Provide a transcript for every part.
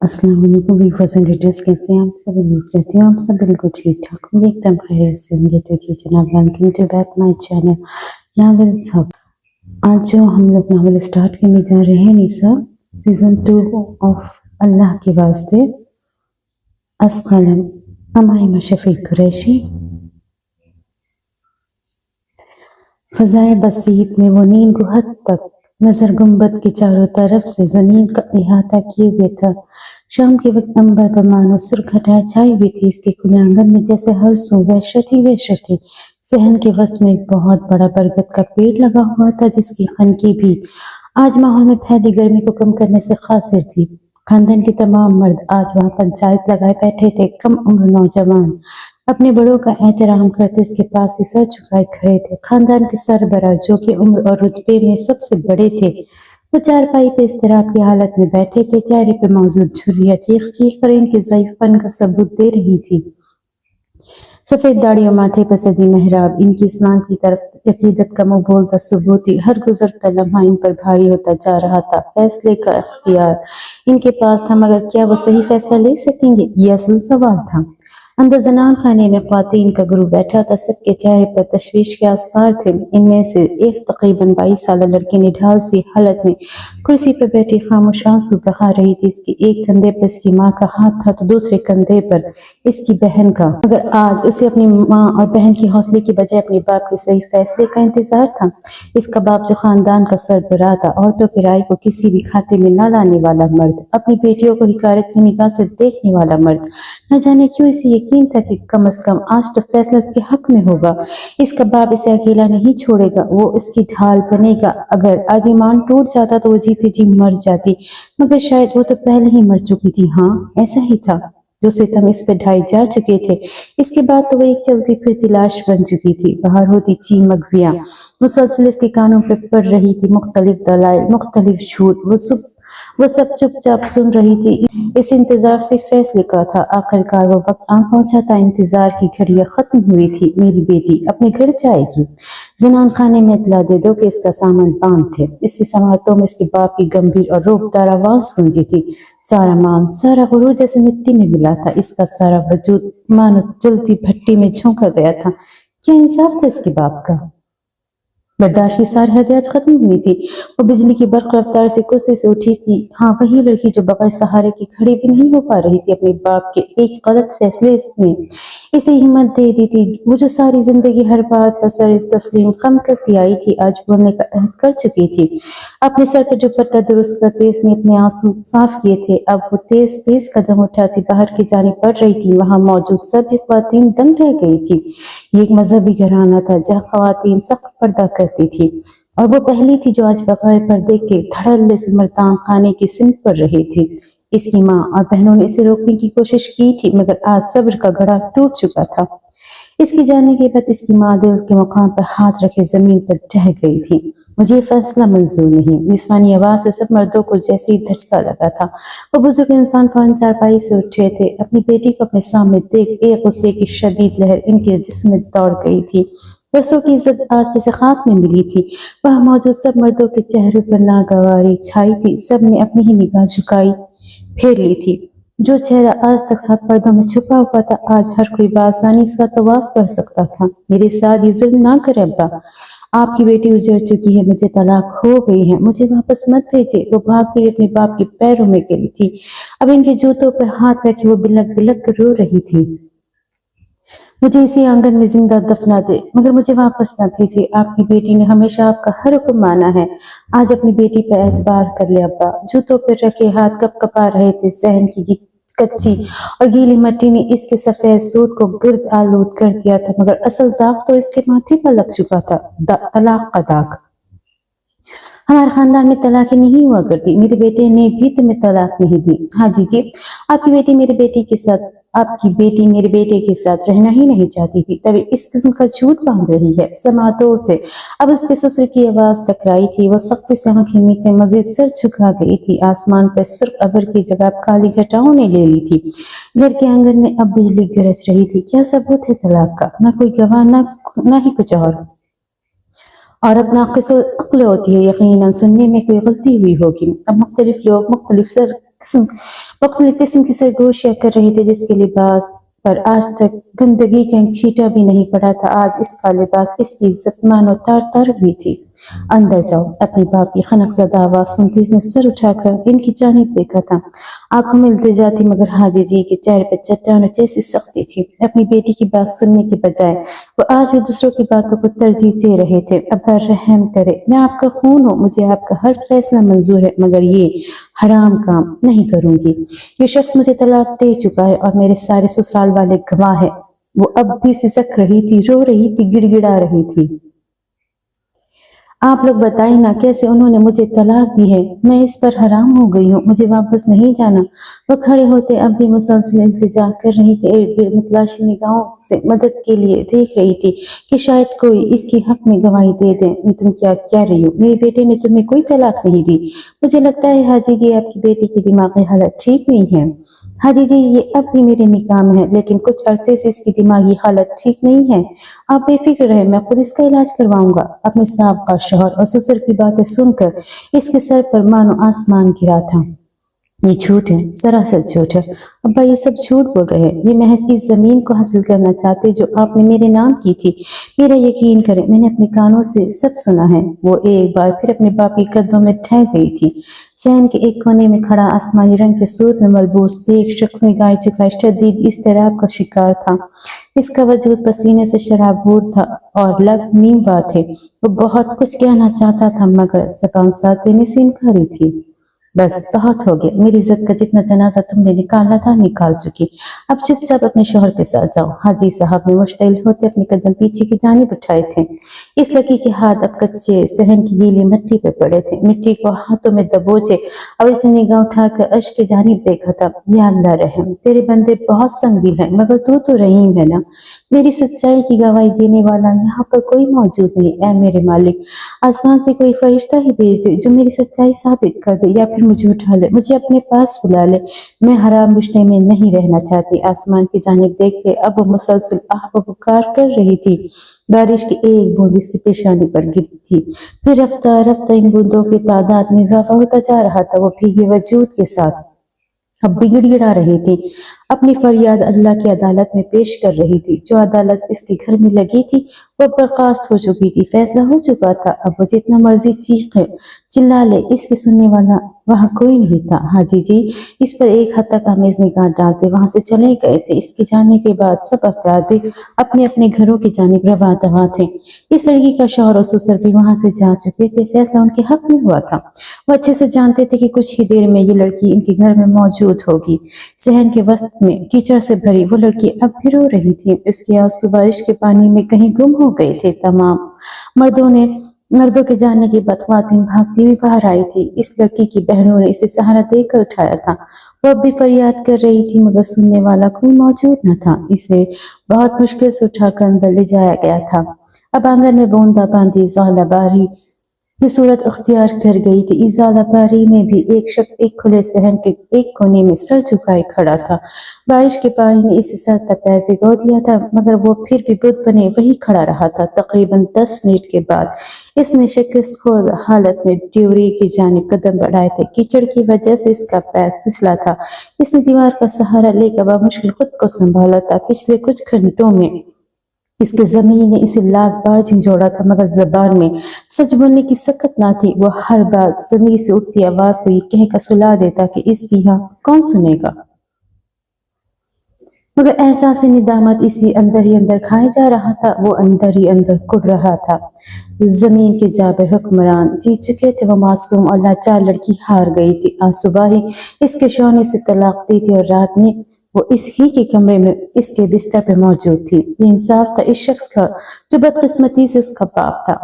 अस्सलाम वालेकुम viewers and readers, कैसे हैं आप सब। उम्मीद करती हूँ आप सब बिल्कुल ठीक ठाक होंगे, एकदम खैरियत से होंगे। तो जी जनाब, welcome to back my channel novels hub. आज जो हम लोग नावल स्टार्ट करने जा रहे हैं, निसा सीजन 2 ऑफ अल्लाह के वास्ते अस्कलम अमाइमा शफीक कुरैशी। फजाए बसीत में वो नील गुहद तक नजर गुंबद के चारों तरफ से जमीन का इहाता किए हुए था। शाम के वक्त अंबर पर मानो सुर्ख घटाएं छाई हुई थी। इसके खुले आंगन में जैसे हर सू वहशत ही वहशत थी। सहन के वस्त में एक बहुत बड़ा बरगद का पेड़ लगा हुआ था, जिसकी खनकी भी आज माहौल में फैली गर्मी को कम करने से खासिर थी। खानदान के तमाम मर्द आज वहां पंचायत लगाए बैठे थे। कम उम्र नौजवान अपने बड़ों का एहतराम करते इसके पास ही सर झुकाए खड़े थे। खानदान के सरबराह, जो कि उम्र और रुतबे में सबसे बड़े थे, वो चारपाई पे इस्तिराब की हालत में बैठे थे। चेहरे पे मौजूद झुर्रियां चीख चीख कर इनके ज़ईफ़पन का सबूत दे रही थी। सफेद दाढ़ी और माथे पर सजी मेहराब इनकी इस्लाम की तरफ अकीदत का मुंह सबूत थी। हर गुजरता लम्हा इन पर भारी होता जा रहा था। फैसले का इख्तियार इनके पास था, मगर क्या वो सही फैसला ले सकेंगे, ये असल सवाल था। अंदर जनान खाने में ख्वातीन का गुरु बैठा था। सबके चेहरे पर तशवीश के आसार थे। इनमें से एक तकरीबन 22 साल लड़की निढाल सी हालत में कुर्सी पर बैठी खामोश आंसू बहा रही थी। इसके एक कंधे पर इसकी माँ का हाथ था तो दूसरे कंधे पर इसकी बहन का। मगर आज उसे अपनी माँ और बहन की हौसले की बजाय अपने बाप के सही फैसले का इंतजार था। इसका बाप जो खानदान का सरबराह था, औरतों की राय को किसी भी खाते में न लाने वाला मर्द, अपनी बेटियों को हिकारत की निगाह से देखने वाला मर्द, न जाने क्यों इसे यकीन था कि कम से कम आज तो फैसला इसके हक में होगा। इसका बाप इसे अकेला नहीं छोड़ेगा, वो इसकी ढाल बनेगा। अगर आज ईमान टूट जाता तो वो जीते जी मर जाती, मगर शायद वो तो पहले ही मर चुकी थी। हाँ, ऐसा ही था। जो सितम इस पे ढाई जा चुके थे, इसके बाद तो वो एक चलती फिरती लाश बन चुकी थी। बाहर होती चीमगवियां मुसलसल इसके कानों पे पड़ रही थी। मुख्तलिफ दलाइल, मुख्तलिफ झूठ, वो सब चुपचाप सुन रही थी। इस इंतजार से फैसले का था। आखिरकार वो वक्त आ पहुंचा था। इंतजार की घड़ियां खत्म हुई थी। मेरी बेटी अपने घर जाएगी। जनान खाने में इतला दे दो कि इसका सामान बांध थे। इसकी समातों में इसके बाप की गंभीर और रूपदार आवाज गूंजी थी। सारा मान, सारा गुरूर जैसे मिट्टी में मिला था। इसका सारा वजूद मानो जलती भट्टी में झोंका गया था। क्या इंसाफ था इसके बाप का। बर्दाश्त की सारी हदें आज खत्म हुई थी। वो बिजली की बर्क रफ्तार से कुर्सी से उठी थी। हाँ, वही लड़की जो बगैर सहारे की खड़ी भी नहीं हो पा रही थी। अपने बाप के एक गलत फैसले ने इसे हिम्मत दे दी थी। वो जो सारी जिंदगी हर बात पर सर तस्लीम खम करती आई थी, आज बोलने का अहद कर चुकी थी। अपने सर पर दुपट्टा दुरुस्त करते इसने अपने आंसू साफ किए थे। अब वो तेज तेज कदम उठाती बाहर की जानिब बढ़ रही थी। वहां मौजूद सभी ख्वातीन दंग रह गई थी। ये एक मजहबी घराना था जहाँ ख्वातीन सख्त पर्दा करती थी, और वो पहली थी जो आज बगैर पर्दे के धड़ल्ले से मर्दान खाने की सिमत पर रही थी। इसकी माँ और बहनों ने इसे रोकने की कोशिश की थी, मगर आज सब्र का घड़ा टूट चुका था। इसके जाने के बाद इसकी माँ दिल के मुकाम पर हाथ रखे जमीन पर ढह गई थी। मुझे ये फैसला मंजूर नहीं। जिस्मानी आवाज में सब मर्दों को जैसे ही धचका लगा था। वो बुजुर्ग इंसान फौरन चारपाई से उठे थे। अपनी बेटी को अपने सामने देख एक गुस्से की शदीद लहर इनके जिस्म में दौड़ गई थी। रसों की इज्जत आज जैसे खाक में मिली थी। वह मौजूद सब मर्दों के चेहरों पर नागवारी छाई थी। सब ने अपनी ही निगाह झुकाई फेर ली थी। जो चेहरा आज तक सात पर्दों में छुपा हुआ था, आज हर कोई बासानी इसका तवाफ कर सकता था। मेरे साथ ये जुल्म ना करे अब्बा। आपकी बेटी उजड़ चुकी है, मुझे तलाक हो गई है, मुझे वापस मत भेजे। वो भागती हुई अपने बाप के पैरों में गिरी थी। अब इनके जूतों पर हाथ रखे वो बिलक बिलक कर रो रही थी। मुझे इसी आंगन में जिंदा दफना दे, मगर मुझे वापस ना भेजे। आपकी बेटी ने हमेशा आपका हर हुक्म माना है। आज अपनी बेटी पर एतबार कर ले अब्बा। जूतों पर रखे हाथ कप कपा रहे थे। सहन की कच्ची और गीली मिट्टी ने इसके सफेद सूट को गिर्द आलूद कर दिया था, मगर असल दाग तो इसके माथे पर लग चुका था। तलाक का दाग। हमारे खानदान में तलाक नहीं हुआ करती। मेरे बेटे ने भी तुम्हें तलाक नहीं दी। हाँ जी, आपकी बेटी मेरे बेटे के साथ रहना ही नहीं चाहती थी, तभी इस किस्म का झूठ बांध रही है समातों से। अब उसके ससुर की आवाज टकराई थी। वो सख्ती से आंखें मीचे मजीद सर झुका गई थी। आसमान पर सुर्ख अबर की जगह काली घटाओं ने ले ली थी। घर के आंगन में अब बिजली गरज रही थी। क्या सबूत है तलाक का? न कोई गवाह, न ही कुछ और। औरत नाक़िस अक्ल होती है, यकीनन सुनने में कोई गलती हुई होगी। अब मुख्तलिफ लोग मुख्तलिफ मुख्तलिफ किस्म की सरगोशियाँ कर रहे थे, जिसके लिबास पर आज तक गंदगी का एक छींटा भी नहीं पड़ा था। आज इसका लिबास, इसकी इज्जत मानो तार तार हुई थी। अंदर जाओ, अपने बाप की खनकज़दा आवाज़ सुनती इसने सर उठाकर इनकी जानिब देखा था। आंखों में इल्तिजा थी, मगर हाजी जी के चेहरे पर चट्टानों जैसी सख्ती थी। अपनी बेटी की बात सुनने के बजाय वो आज भी दूसरों की बातों को तरजीह दे रहे थे। अब्बा रहम करे, मैं आपका खून हूँ, मुझे आपका हर फैसला मंजूर है, मगर ये हराम काम नहीं करूंगी। ये शख्स मुझे तलाक दे चुका है और मेरे सारे ससुराल वाले गवाह हैं। वो अब भी सिसक रही थी, रो रही थी, गिड़गिड़ा रही थी। आप लोग बताएं ना, कैसे उन्होंने मुझे तलाक दी है? मैं इस पर हराम हो गई हूँ, मुझे वापस नहीं जाना। वह खड़े होते अब भी मुसलसल इल्तिजा कर रही थी, इर्द गिर्द मुतलाशी निगाहों से मदद के लिए देख रही थी कि शायद कोई इसके हक में गवाही दे दे। तुम क्या कह रही हो? मेरे बेटे ने तुम्हें कोई तलाक नहीं दी। मुझे लगता है हाजी जी, आपकी बेटी की दिमागी हालत ठीक नहीं है। हाजी जी, ये अब भी मेरे निकाह में है, लेकिन कुछ अरसे से इसकी दिमागी हालत ठीक नहीं है। आप बेफिक्र रहें, मैं खुद इसका इलाज करवाऊंगा। अपने साहब शौहर और ससुर की बातें सुनकर इसके सर पर मानो आसमान गिरा था। ये झूठ है, सरासर झूठ है। अब्बा ये सब झूठ बोल रहे हैं। ये महज इस जमीन को हासिल करना चाहते जो आपने मेरे नाम की थी। मेरा यकीन करें, मैंने अपने कानों से सब सुना है। वो एक बार फिर अपने बाप के कदमों में ठहर गई थी। सहन के एक कोने में खड़ा आसमानी रंग के सूट में मलबूस एक शख्स निगाह झुकाए शदीद इज़्तिराब का शिकार था। इसका वजूद पसीने से शराबूर था और लब नीम बात है। वो बहुत कुछ कहना चाहता था, मगर ज़बान साथ देने से इनकारी थी। बस बहुत हो गया, मेरी इज्जत का जितना जनाजा तुमने निकालना था निकाल चुकी। अब चुपचाप अपने शोहर के साथ जाओ। हाजी साहब ने मुश्तइल होते अपने कदम पीछे की जानिब उठाए थे। इस लड़की के हाथ अब कच्चे सहन की गीली मिट्टी पे पड़े थे। मिट्टी को हाथों में दबोचे अब इसने निगाह उठाकर अर्श की जानिब देखा था। या अल्लाह रहम, तेरे बंदे बहुत संगदिल हैं, मगर तू तो रहीम है ना। मेरी सच्चाई की गवाही देने वाला यहाँ पर कोई मौजूद नहीं। ऐ मेरे मालिक, आसमान से कोई फरिश्ता ही भेज दे जो मेरी सच्चाई साबित कर दे, या फिर मुझे उठा ले, मुझे अपने पास बुला ले। मैं हराम रिश्ते में नहीं रहना चाहती। आसमान की जानिब देखते अब वो मुसलसल आह पुकार कर रही थी। बारिश की एक बूंद इसकी पेशानी पर गिरी थी। फिर रफ्ता रफ्ता इन बूंदों की तादाद में इजाफा होता जा रहा था। वो भीगे वजूद के साथ अब भी गिड़गिड़ा रही थी। अपनी फरियाद अल्लाह की अदालत में पेश कर रही थी। जो अदालत इसके घर में लगी थी वो बर्खास्त हो चुकी थी, फैसला हो चुका था। अब वो जितना मर्जी चीखे चिल्ला ले, इसके सुनने वाला वहाँ कोई नहीं था। हाजी जी इस पर एक हद तक आमेज निगाह डालते वहां से चले गए थे। इसके जाने के बाद सब अफराद भी अपने अपने घरों की जानिब रवा दवा थे। इस लड़की का शौहर और ससुर भी वहां से जा चुके थे। फैसला उनके हक में हुआ था। वो अच्छे से जानते थे कि कुछ ही देर में ये लड़की इनके घर में मौजूद होगी। सहन के वस्त में कीचड़ से भरी वो लड़की अब भी रो रही थी। इसके आंसू बारिश के पानी में कहीं गुम हो गए थे। तमाम मर्दों के जाने के बाद ख्वातीन भागती हुई बाहर आई थी। इस लड़की की बहनों ने इसे सहारा देकर उठाया था। वो अब भी फरियाद कर रही थी, मगर सुनने वाला कोई मौजूद न था। इसे बहुत मुश्किल से उठाकर अंदर ले जाया गया था। अब आंगन में बूंदा बांदी ज़ाला बारी ये सूरत अख्तियार कर गई थी। इस ज़ाला बारी में भी एक शख्स एक खुले सहन के एक कोने में सर झुकाए खड़ा था। बारिश के पानी ने इसे सर तक पैर भिगो दिया था, मगर वो फिर भी बुत बने वही खड़ा रहा था। तकरीबन 10 मिनट के बाद इसने शिकस्त हालत में ड्यूरी की जानिब कदम बढ़ाए थे। कीचड़ की वजह से इसका पैर फिसला था। इसने दीवार का सहारा लेकर बामुश्किल खुद को संभाला था। पिछले कुछ घंटों में इसके जमीन ने इसे लाख बार झंझोड़ा था, मगर जबान में सच बोलने की सकत ना थी। वो हर बार जमीन से उठती आवाज को ये कहकर सुला देता कि इसकी यहाँ कौन सुनेगा, मगर एहसास निदामत इसी अंदर ही अंदर खाए जा रहा था। वो अंदर ही अंदर कुड़ रहा था। जमीन के जाबिर हुक्मरान जीत चुके थे। वो मासूम और लाचार लड़की हार गई थी। आज सुबह ही इसके शौहर ने इसे तलाक दी थी और रात में वो इसी के कमरे में इसके बिस्तर पर मौजूद थी। ये इंसाफ था इस शख्स का जो बदकिस्मती से उसका बाप था।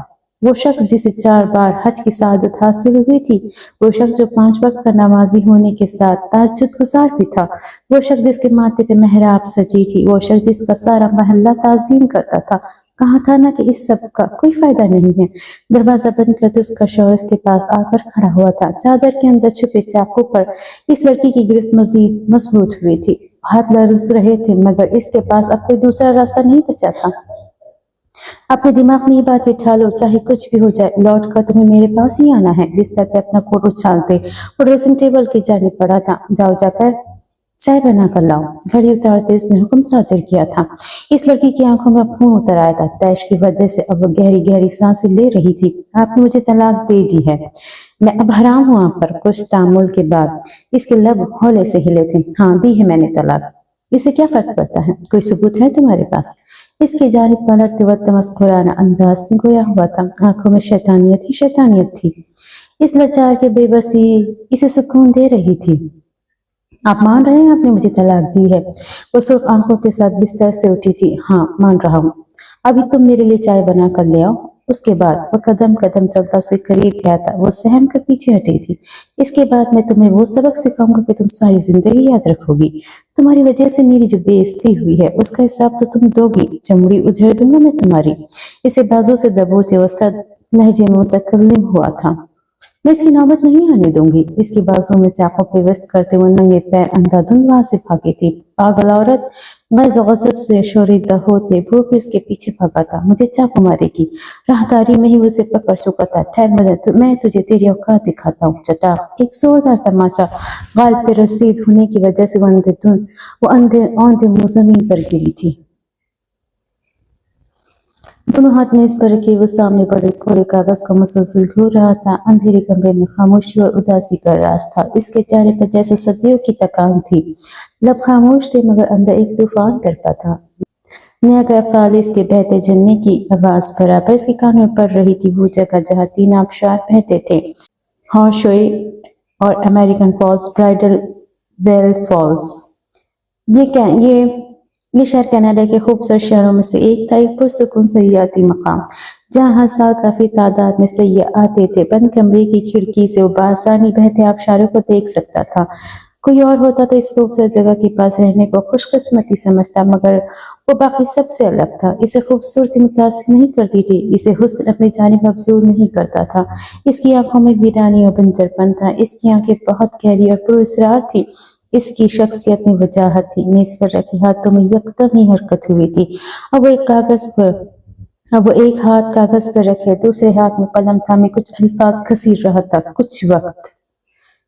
वो शख्स जिसे 4 बार हज की सआदत हासिल हुई थी। वो शख्स जो 5 वक्त का नमाजी होने के साथ तहज्जुद गुजार भी था। वो शख्स जिसके माथे पे मेहराब सजी थी। वो शख्स जिसका सारा महल्ला ताज़ीम करता था। कहा था ना कि इस सब का कोई फायदा नहीं है। दरवाजा बंद करते उसका शौहर इसके पास आकर खड़ा हुआ था। चादर के अंदर छुपे चाकू पर इस लड़की की गिरफ्त मजीद मजबूत हुई थी। हाथ लर्ज रहे थे, मगर इसके पास अब कोई दूसरा रास्ता नहीं बचा था। अपने दिमाग में ये बात बिठा लो, चाहे कुछ भी हो जाए, लौट कर तुम्हें मेरे पास ही आना है। बिस्तर पे अपना कोट उछालते वो ड्रेसिंग टेबल की जाने पड़ा था। जाओ जाकर चाय बना कर लाओ। घड़ी उतारते इसने हुक्म सादर किया था। इस लड़की की आंखों में अब खून उतर आया था। तैश की वजह से अब वो गहरी गहरी सांसें ले रही थी। आपने मुझे तलाक दे दी है, मैं अब हराम हूँ आप पर। कुछ तामुल के बाद इसके लब हौले से हिले थे। हाँ, दी है मैंने तलाक। इससे क्या फर्क पड़ता है? कोई सबूत है तुम्हारे पास? इसकी जानिब पलटते वक्त मुस्कुराना अंदाज में गोया हुआ था। आंखों में शैतानियत ही शैतानियत थी। इस लाचार की बेबसी इसे सुकून दे रही थी। आप मान रहे हैं आपने मुझे तलाक दी है? वो सिर्फ आंखों के साथ बिस्तर से उठी थी। हाँ, मान रहा हूँ। अभी तुम मेरे लिए चाय बना कर ले आओ। उसके बाद वो कदम कदम चलता उसके करीब गया था। वो सहम कर पीछे हटी थी। इसके बाद मैं तुम्हें वो सबक सिखाऊंगा कि तुम सारी जिंदगी याद रखोगी। तुम्हारी वजह से मेरी जो बेइज्जती हुई है उसका हिसाब तो तुम दोगी। चमड़ी उधेड़ दूंगा मैं तुम्हारी। इसे बाजू से दबोचे वो सद लहजे में मुतकल्लिम हुआ था। मैं इसकी नौबत नहीं आने दूंगी। इसकी बाजू में चाकू पेवस्त करते हुए नंगे पैर अंधाधुंध वहां से भागी थी। पागल औरत! महज गजब से शोरीदा होते वो भी उसके पीछे भागा था। मुझे चाकू मारेगी। राहदारी में ही उसे पकड़ चुका था। ठहर, मैं तुझे तेरी औकात दिखाता हूँ। चटाक एक जोरदार तमाचा गाल पे रसीद होने की वजह से वो अंधे औंधे मुंह जमीन पर गिरी थी। दोनों हाथ मेज पर रखे वो सामने पड़े कोरे कागज को मुसलसल घूर रहा था। अंधेरे कमरे में खामोशी और उदासी का राज था। इसके चेहरे पर जैसे सदियों की थकान थी। लब खामोश थे मगर अंदर एक तूफान तड़पा था। नियाग्रा फॉल्स के बहते झरने की आवाज बराबर इसके कानों में पड़ रही थी। वो जगह जहाँ तीन आबशार बहते थे, हॉर्शोई और American Falls, Bridal Veil Falls. ये क्या ये शहर कनाडा के खूबसूरत शहरों में से एक था। एक पुरसुकून सयाहती मकाम जहाँ हर साल काफी तादाद में सयाह आते थे। बंद कमरे की खिड़की से वो बासानी बहते आबशारों को देख सकता था। कोई और होता तो इस खूबसूरत जगह के पास रहने को खुशकिस्मती समझता, मगर वो बाकी सबसे अलग था। इसे खूबसूरती मुतासिर नहीं करती थी। इसे हुस्न अपनी जानिब मबजूल नहीं करता था। इसकी आंखों में वीरानी और बंजरपन था। इसकी आंखें बहुत गहरी और पुरअसरार थी। इसकी शख्सियत में वजाहत थी। मेज पर रखे हाथों में यकदम ही हरकत हुई थी। अब वो एक हाथ कागज पर रखे, दूसरे हाथ में कलम थामे कुछ अल्फाज घसीट रहा था।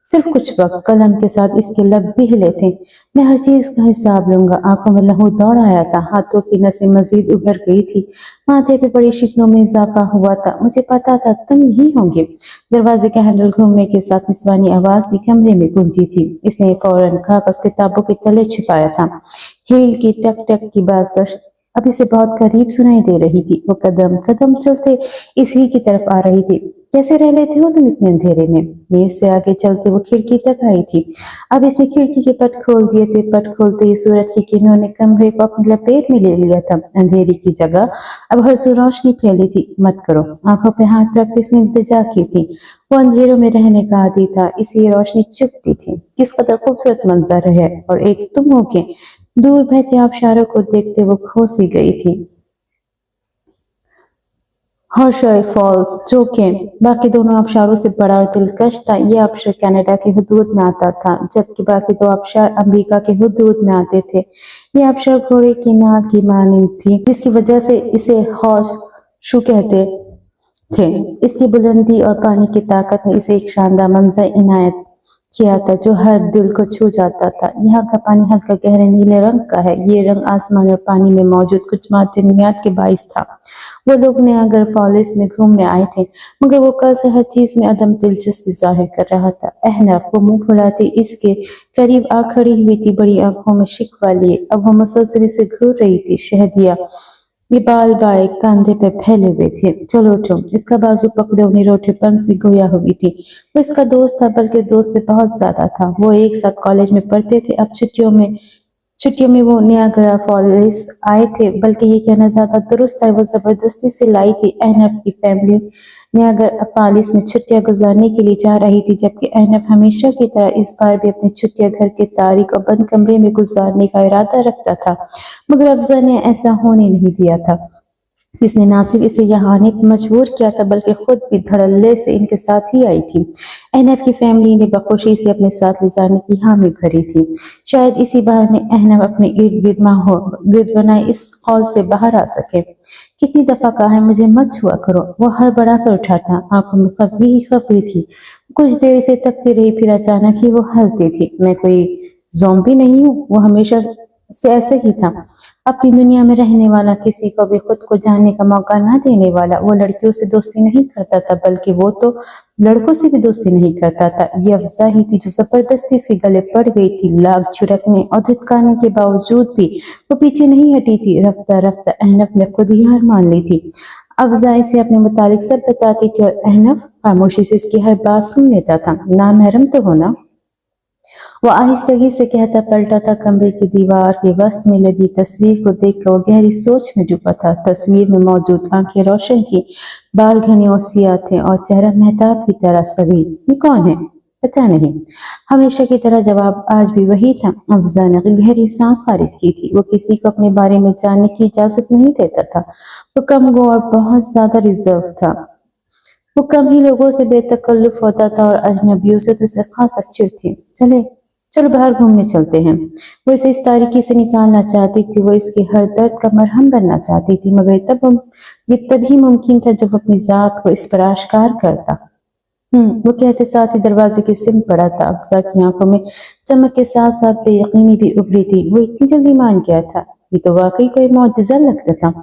सिर्फ कुछ वक्त कलम के साथ इसके लब भी हिले थे। मैं हर चीज का हिसाब लूंगा। आंखों में लहू दौड़ आया था। हाथों की नसें मजीद उभर गई थी। माथे पे बड़ी शिकनों में इजाफा हुआ था। मुझे पता था तुम यही होंगे। दरवाजे का हैंडल घूमने के साथ निस्वानी आवाज भी कमरे में गूंजी थी। इसने फौरन कागज किताबों के तले छिपाया था। हील की टक टक की बाजगश अब इसे बहुत करीब सुनाई दे रही थी। वो कदम कदम चलते इसी की तरफ आ रही थी। कैसे रह लेते हो तुम इतने अंधेरे में? मेज से आगे चलते वो खिड़की तक आई थी। अब इसने खिड़की के पट खोल दिए थे। पट खोलते ही सूरज की किरणों ने कमरे को अपनी लपेट में ले लिया था। अंधेरी की जगह अब हर सू रोशनी फैली थी। मत करो। आंखों पे हाथ रखते इसने इल्तिजा की थी। वो अंधेरों में रहने का आदी था। इसे ये रोशनी चुभती थी। किस कदर खूबसूरत मंजर है, और एक तुम हो के दूर बहते आबशारों को देखते वो खो सी गई थी। हॉर्शोई फॉल्स, जो कि बाकी दोनों आबशारों से बड़ा और दिलकश था, ये आबशार कनाडा की हदूद में आता था, जबकि बाकी दो आबशार अमेरिका के हदूद में आते थे। ये आबशार घोड़े की नाल की मानिंद थी, जिसकी वजह से इसे हॉर्स शू कहते थे। इसकी बुलंदी और पानी की ताकत ने इसे एक शानदार मंजर इनायत किया था जो हर दिल को छू जाता था। यहाँ का पानी हल्का गहरे नीले रंग का है। ये रंग आसमान और पानी में मौजूद कुछ मादनियात के बाइस था। वो लोग नियाग्रा फॉल्स में घूमने आए थे, मगर वो कल से हर चीज में अदम दिलचस्पी जाहिर कर रहा था। अहनफ वो मुंह फुलाती इसके करीब आ खड़ी हुई थी, बड़ी आंखों में शिकवा लिए। अब वो मुसलसल से घूर रही थी। शहदिया ये बाल बाएं कंधे पे फैले हुए थे। चलो उठो। इसका बाजू पकड़े उन्हें रोटेपन से गोया हुई थी। वो इसका दोस्त था, बल्कि दोस्त से बहुत ज्यादा था। वो एक साथ कॉलेज में पढ़ते थे। अब छुट्टियों में वो नियाग्रा फॉल्स आए थे, बल्कि ये कहना ज्यादा दुरुस्त है वो जबरदस्ती से लाई थी। अहनफ की फैमिली नियाग्रा फॉल्स में छुट्टियां गुजारने के लिए जा रही थी, जबकि अहनफ हमेशा की तरह इस बार भी अपनी छुट्टियां घर के तारीक और बंद कमरे में गुजारने का इरादा रखता था, मगर अफजा ने ऐसा होने नहीं दिया था। इसने ना सिर्फ इसे यहाँ आने पर मजबूर किया था बल्कि खुद भी धड़ल्ले से इनके साथ ही आई थी। अहनफ की फैमिली ने बखुशी से अपने साथ ले जाने की हामी भरी थी। शायद इसी बहाने अहनफ अपने इर्द गिर्द बनाए इस कौल से बाहर आ सके। कितनी दफा कहा है मुझे मत छुआ करो। वो हड़बड़ा कर उठा था, आंखों में खफी ही खफी थी। कुछ देर से तकती रही, फिर अचानक ही वो हंस दी थी। मैं कोई ज़ॉम्बी नहीं हूँ, वो हमेशा से ऐसे ही था। अपनी दुनिया में रहने वाला, किसी को भी खुद को जानने का मौका ना देने वाला। वो लड़कियों से दोस्ती नहीं करता था बल्कि वो तो लड़कों से भी दोस्ती नहीं करता था। ये अफजा ही थी जो जबरदस्ती इसके गले पड़ गई थी। लाख झिड़कने और धिक्कारने के बावजूद भी वो पीछे नहीं हटी थी। रफ्ता रफ्ता अहनफ ने खुद ही हार मान ली थी। अफजा इसे अपने मुतालिक सब बताती थी और अहनफ खामोशी से इसकी हर बात सुन लेता था। नामहरम तो हो ना, वो आहिस्तगी से कहता पलटा था। कमरे की दीवार के वस्त में लगी तस्वीर को देखकर वो गहरी सोच में डूबा था। तस्वीर में मौजूद आंखें रोशन थी, बाल घने और सियाह थे और चेहरा मेहताब की तरह सभी। ये कौन है? पता नहीं। हमेशा की तरह जवाब आज भी वही था। अफजा ने गहरी सांस खारिज की थी। वो किसी को अपने बारे में जानने की इजाजत नहीं देता था। वो कम गो और बहुत ज्यादा रिजर्व था। वो कम ही लोगों से बेतकल्लुफ होता था और अजनबियों से तो इसे खास चिढ़ थी। चलो बाहर घूमने चलते हैं। वो इसे इस तारीकी से निकालना चाहती थी। वो इसके हर दर्द का मरहम बनना चाहती थी, मगर ये तभी मुमकिन था जब वो अपनी जात को इस पर आश्कार करता। वो कहते साथ ही दरवाजे की सिम पड़ा था। अफजा की आंखों में चमक के साथ साथ बेयकीनी भी उभरी थी। वो इतनी जल्दी मान गया था, ये तो वाकई कोई मौजज़ा लगता था।